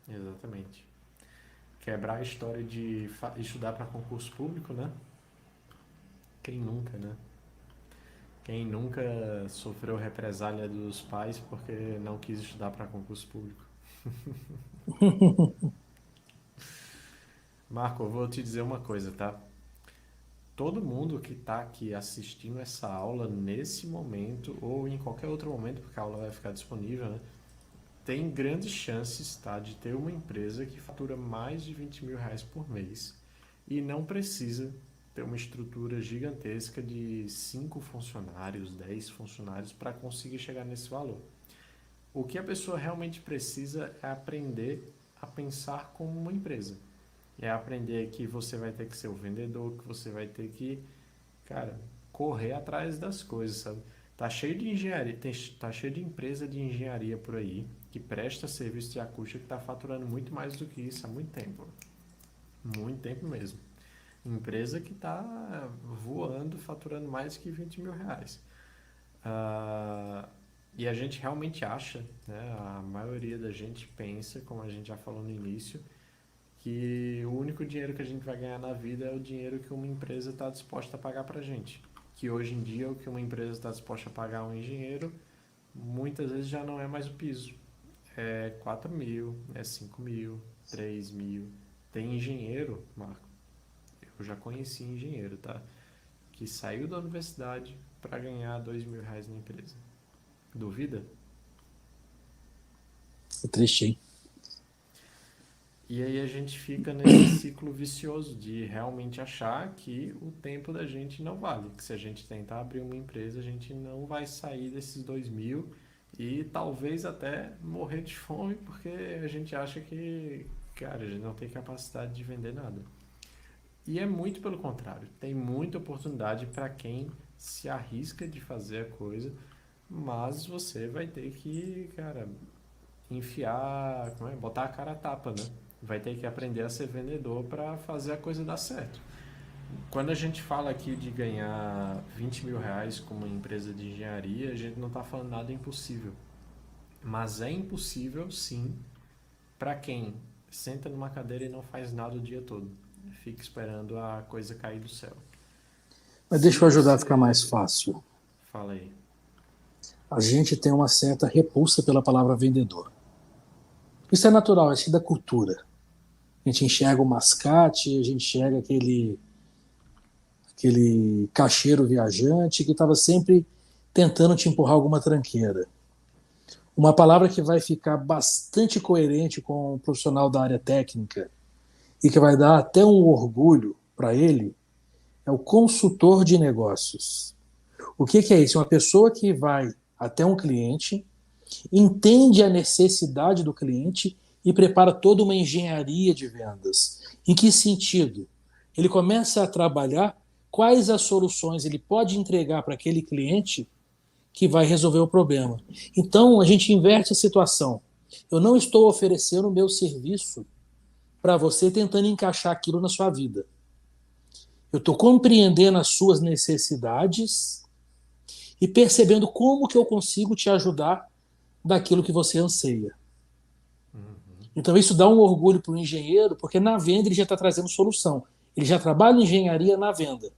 exatamente. Quebrar a história de estudar para concurso público, né? Quem nunca, né? Quem nunca sofreu represália dos pais porque não quis estudar para concurso público? Marco, eu vou te dizer uma coisa, tá? Todo mundo que está aqui assistindo essa aula nesse momento ou em qualquer outro momento, porque a aula vai ficar disponível, né? Tem grandes chances, tá, de ter uma empresa que fatura mais de 20 mil reais por mês e não precisa ter uma estrutura gigantesca de 5 funcionários, 10 funcionários para conseguir chegar nesse valor. O que a pessoa realmente precisa é aprender a pensar como uma empresa. É aprender que você vai ter que ser o vendedor, que você vai ter que, cara, correr atrás das coisas, sabe? Tá cheio de engenharia, tá cheio de empresa de engenharia por aí que presta serviço de acústica que tá faturando muito mais do que isso há muito tempo. Muito tempo mesmo. Empresa que tá voando, faturando mais que 20 mil reais. Ah, e a gente realmente acha, né? A maioria da gente pensa, como a gente já falou no início, que o único dinheiro que a gente vai ganhar na vida é o dinheiro que uma empresa está disposta a pagar para a gente. Que hoje em dia o que uma empresa está disposta a pagar a um engenheiro, muitas vezes já não é mais o piso. É 4 mil, é 5 mil, 3 mil. Tem engenheiro, Marco, eu já conheci engenheiro, tá? Que saiu da universidade para ganhar 2 mil reais na empresa. Duvida? É triste, hein? E aí a gente fica nesse ciclo vicioso de realmente achar que o tempo da gente não vale. Que se a gente tentar abrir uma empresa, a gente não vai sair desses 2 mil e talvez até morrer de fome porque a gente acha que, cara, a gente não tem capacidade de vender nada. E é muito pelo contrário. Tem muita oportunidade para quem se arrisca de fazer a coisa, mas você vai ter que, cara, enfiar, como é? Botar a cara a tapa, né? Vai ter que aprender a ser vendedor para fazer a coisa dar certo. Quando a gente fala aqui de ganhar 20 mil reais com uma empresa de engenharia, a gente não está falando nada impossível. Mas é impossível, sim, para quem senta numa cadeira e não faz nada o dia todo. Fica esperando a coisa cair do céu. Mas Se deixa eu ajudar a ficar mais você... fácil. Fala aí. A gente tem uma certa repulsa pela palavra vendedor. Isso é natural, acho que da cultura. A gente enxerga o mascate, a gente enxerga aquele caixeiro viajante que estava sempre tentando te empurrar alguma tranqueira. Uma palavra que vai ficar bastante coerente com o profissional da área técnica e que vai dar até um orgulho para ele é o consultor de negócios. O que é isso? Uma pessoa que vai até um cliente, entende a necessidade do cliente e prepara toda uma engenharia de vendas. Em que sentido? Ele começa a trabalhar quais as soluções ele pode entregar para aquele cliente que vai resolver o problema. Então, a gente inverte a situação. Eu não estou oferecendo o meu serviço para você tentando encaixar aquilo na sua vida. Eu estou compreendendo as suas necessidades e percebendo como que eu consigo te ajudar daquilo que você anseia. Então isso dá um orgulho para o engenheiro, porque na venda ele já está trazendo solução. Ele já trabalha em engenharia na venda.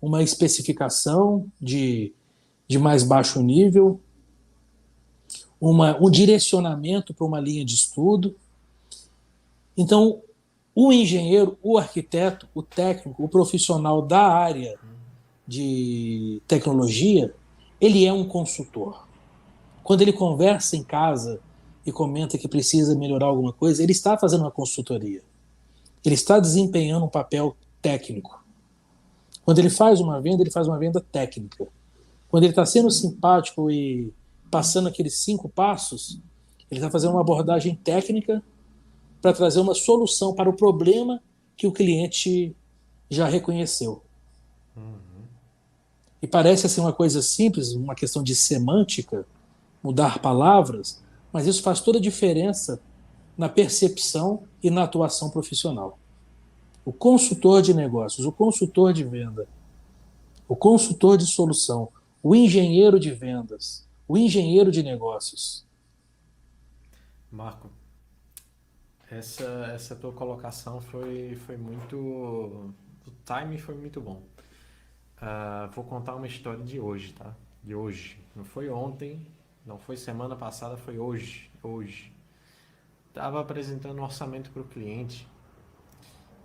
Uma especificação de mais baixo nível, um direcionamento para uma linha de estudo. Então, o engenheiro, o arquiteto, o técnico, o profissional da área de tecnologia, ele é um consultor. Quando ele conversa em casa e comenta que precisa melhorar alguma coisa, ele está fazendo uma consultoria. Ele está desempenhando um papel técnico. Quando ele faz uma venda técnica. Quando ele está sendo simpático e passando aqueles 5 passos, ele está fazendo uma abordagem técnica para trazer uma solução para o problema que o cliente já reconheceu. E parece assim uma coisa simples, uma questão de semântica, mudar palavras, mas isso faz toda a diferença na percepção e na atuação profissional. O consultor de negócios, o consultor de venda, o consultor de solução, o engenheiro de vendas, o engenheiro de negócios. Marco, essa tua colocação foi muito. O timing foi muito bom. Vou contar uma história de hoje, tá? De hoje. Não foi ontem, não foi semana passada, foi hoje. Hoje. Estava apresentando um orçamento para o cliente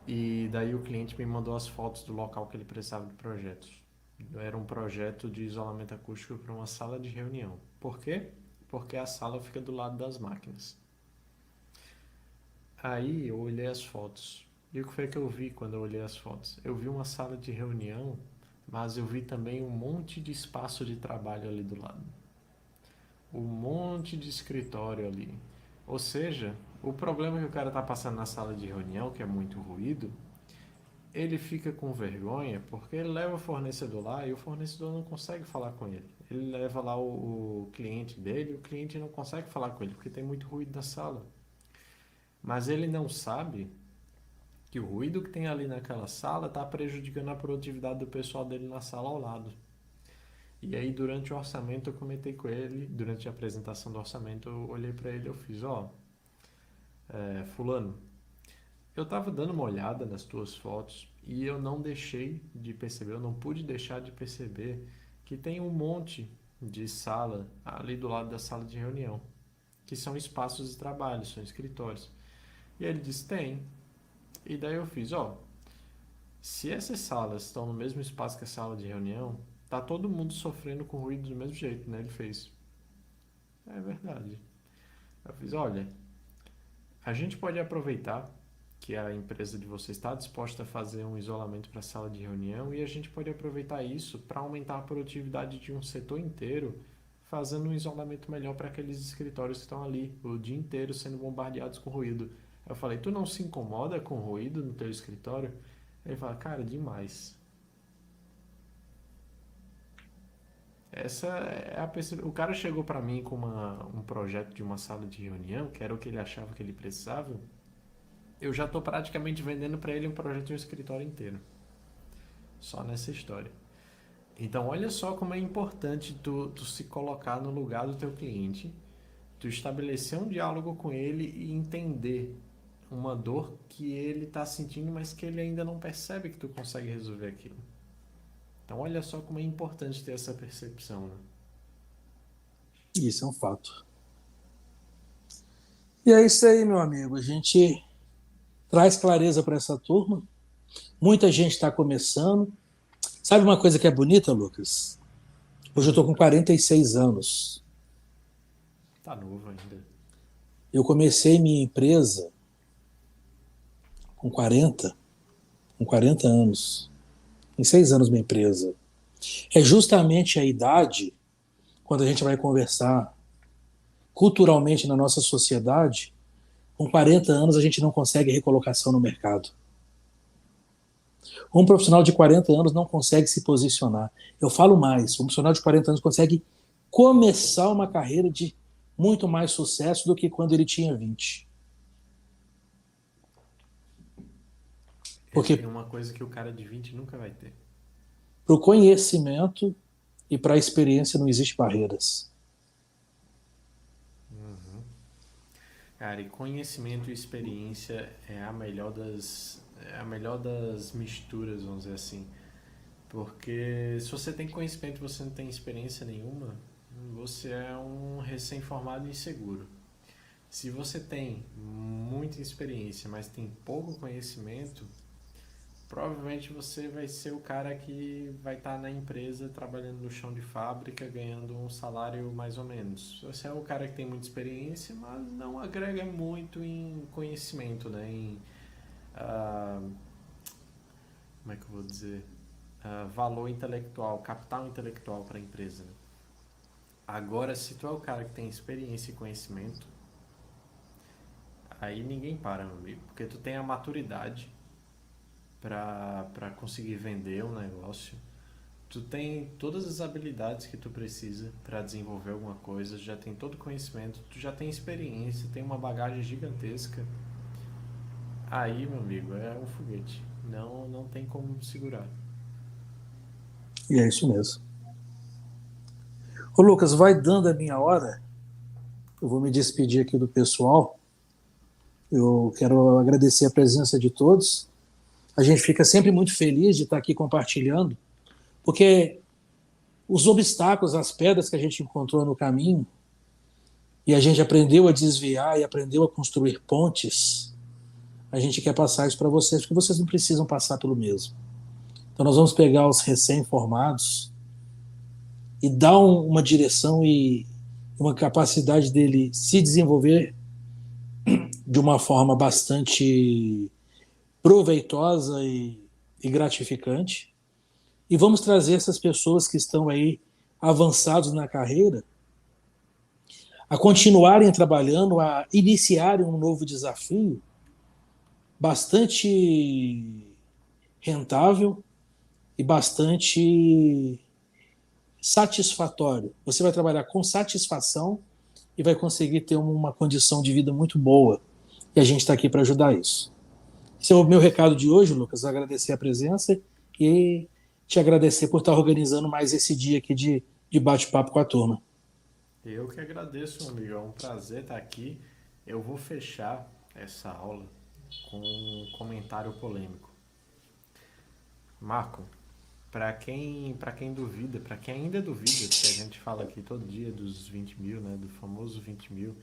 E daí o cliente me mandou as fotos do local que ele precisava do projeto. Era um projeto de isolamento acústico para uma sala de reunião. Por quê? Porque a sala fica do lado das máquinas. Aí eu olhei as fotos. E o que foi que eu vi quando eu olhei as fotos? Eu vi uma sala de reunião, mas eu vi também um monte de espaço de trabalho ali do lado. Um monte de escritório ali. Ou seja, o problema que o cara tá passando na sala de reunião, que é muito ruído, ele fica com vergonha porque ele leva o fornecedor lá e o fornecedor não consegue falar com ele. Ele leva lá o cliente dele e o cliente não consegue falar com ele porque tem muito ruído na sala. Mas ele não sabe que o ruído que tem ali naquela sala está prejudicando a produtividade do pessoal dele na sala ao lado. E aí, durante o orçamento, eu comentei com ele, durante a apresentação do orçamento, eu olhei para ele e eu fiz, fulano, eu estava dando uma olhada nas tuas fotos e eu não deixei de perceber, eu não pude deixar de perceber que tem um monte de sala ali do lado da sala de reunião, que são espaços de trabalho, são escritórios. E ele disse, tem. E daí eu fiz, se essas salas estão no mesmo espaço que a sala de reunião, tá todo mundo sofrendo com ruído do mesmo jeito, né? Ele fez. É verdade. Eu fiz, olha, a gente pode aproveitar que a empresa de vocês está disposta a fazer um isolamento para a sala de reunião e a gente pode aproveitar isso para aumentar a produtividade de um setor inteiro, fazendo um isolamento melhor para aqueles escritórios que estão ali o dia inteiro sendo bombardeados com ruído. Eu falei, tu não se incomoda com ruído no teu escritório? Ele fala, cara, demais. Essa é a pessoa. O cara chegou para mim com um projeto de uma sala de reunião, que era o que ele achava que ele precisava. Eu já estou praticamente vendendo para ele um projeto de um escritório inteiro. Só nessa história. Então, olha só como é importante tu se colocar no lugar do teu cliente, tu estabelecer um diálogo com ele e entender uma dor que ele está sentindo, mas que ele ainda não percebe que tu consegue resolver aquilo. Então, olha só como é importante ter essa percepção, né? Isso é um fato. E é isso aí, meu amigo. A gente traz clareza para essa turma. Muita gente está começando. Sabe uma coisa que é bonita, Lucas? Hoje eu estou com 46 anos. Tá novo ainda. Eu comecei minha empresa com 40, com 40 anos. Em 6 anos minha empresa. É justamente a idade, quando a gente vai conversar culturalmente na nossa sociedade, com 40 anos a gente não consegue recolocação no mercado. Um profissional de 40 anos não consegue se posicionar. Eu falo mais, um profissional de 40 anos consegue começar uma carreira de muito mais sucesso do que quando ele tinha 20. Ele Porque tem uma coisa que o cara de 20 nunca vai ter. para o conhecimento e para a experiência não existe barreiras. Cara, e conhecimento e experiência é a melhor das misturas, vamos dizer assim. Porque se você tem conhecimento e você não tem experiência nenhuma, você é um recém-formado inseguro. Se você tem muita experiência, mas tem pouco conhecimento, provavelmente você vai ser o cara que vai estar na empresa trabalhando no chão de fábrica, ganhando um salário mais ou menos. Você é o cara que tem muita experiência, mas não agrega muito em conhecimento, né? Ah, como é que eu vou dizer? Valor intelectual, capital intelectual para a empresa, né? Agora, se tu é o cara que tem experiência e conhecimento, aí ninguém para, meu amigo, porque tu tem a maturidade para conseguir vender um negócio. Tu tem todas as habilidades que tu precisa para desenvolver alguma coisa, já tem todo o conhecimento, tu já tem experiência, tem uma bagagem gigantesca. Aí, meu amigo, é um foguete. Não tem como segurar. E é isso mesmo. Ô Lucas, vai dando a minha hora. Eu vou me despedir aqui do pessoal. Eu quero agradecer a presença de todos. A gente fica sempre muito feliz de estar aqui compartilhando, porque os obstáculos, as pedras que a gente encontrou no caminho, e a gente aprendeu a desviar e aprendeu a construir pontes, a gente quer passar isso para vocês, porque vocês não precisam passar pelo mesmo. Então, nós vamos pegar os recém-formados e dar uma direção e uma capacidade dele se desenvolver de uma forma bastante proveitosa e gratificante. E vamos trazer essas pessoas que estão aí avançados na carreira a continuarem trabalhando, a iniciarem um novo desafio bastante rentável e bastante satisfatório. Você vai trabalhar com satisfação e vai conseguir ter uma condição de vida muito boa. E a gente está aqui para ajudar isso. Esse é o meu recado de hoje, Lucas. Agradecer a presença e te agradecer por estar organizando mais esse dia aqui de bate-papo com a turma. Eu que agradeço, meu amigo. É um prazer estar aqui. Eu vou fechar essa aula com um comentário polêmico. Marco, para quem duvida, para quem ainda duvida, que a gente fala aqui todo dia dos 20 mil, né, do famoso 20 mil,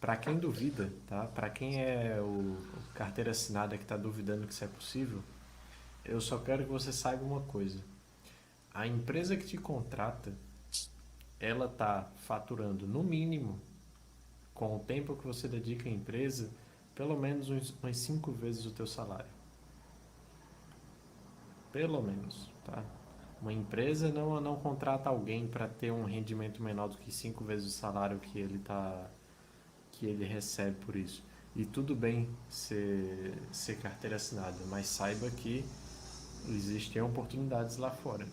para quem duvida, tá? Para quem é o carteira assinada que está duvidando que isso é possível, eu só quero que você saiba uma coisa. A empresa que te contrata, ela está faturando no mínimo, com o tempo que você dedica à empresa, pelo menos umas 5 vezes o teu salário. Pelo menos, tá? Uma empresa não contrata alguém para ter um rendimento menor do que 5 vezes o salário que ele recebe por isso. E tudo bem ser carteira assinada, mas saiba que existem oportunidades lá fora.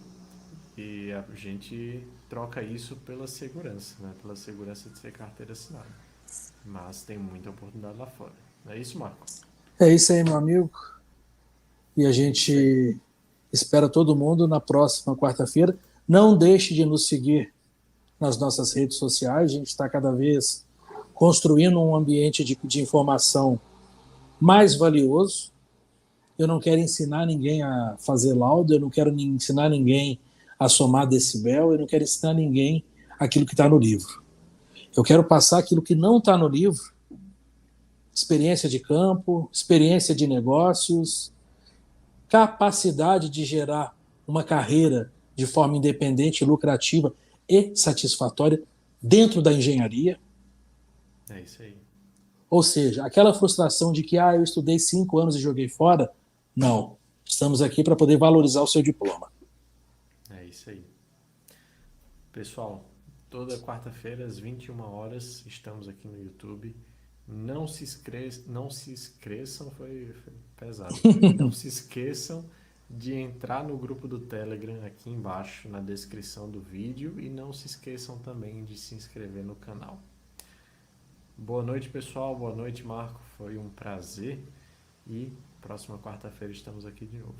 E a gente troca isso pela segurança, né? Pela segurança de ser carteira assinada. Mas tem muita oportunidade lá fora. Não é isso, Marco? É isso aí, meu amigo. E a É isso aí. gente espera todo mundo na próxima quarta-feira. Não deixe de nos seguir nas nossas redes sociais. A gente está cada vez construindo um ambiente de informação mais valioso. Eu não quero ensinar ninguém a fazer laudo, eu não quero ensinar ninguém a somar decibel, eu não quero ensinar ninguém aquilo que está no livro. Eu quero passar aquilo que não está no livro, experiência de campo, experiência de negócios, capacidade de gerar uma carreira de forma independente, lucrativa e satisfatória dentro da engenharia. É isso aí. Ou seja, aquela frustração de que eu estudei 5 anos e joguei fora, não. Estamos aqui para poder valorizar o seu diploma. É isso aí. Pessoal, toda quarta-feira às 21 horas estamos aqui no YouTube. Não se esqueçam, foi pesado. Não se esqueçam de entrar no grupo do Telegram aqui embaixo na descrição do vídeo e não se esqueçam também de se inscrever no canal. Boa noite, pessoal. Boa noite, Marco. Foi um prazer e próxima quarta-feira estamos aqui de novo.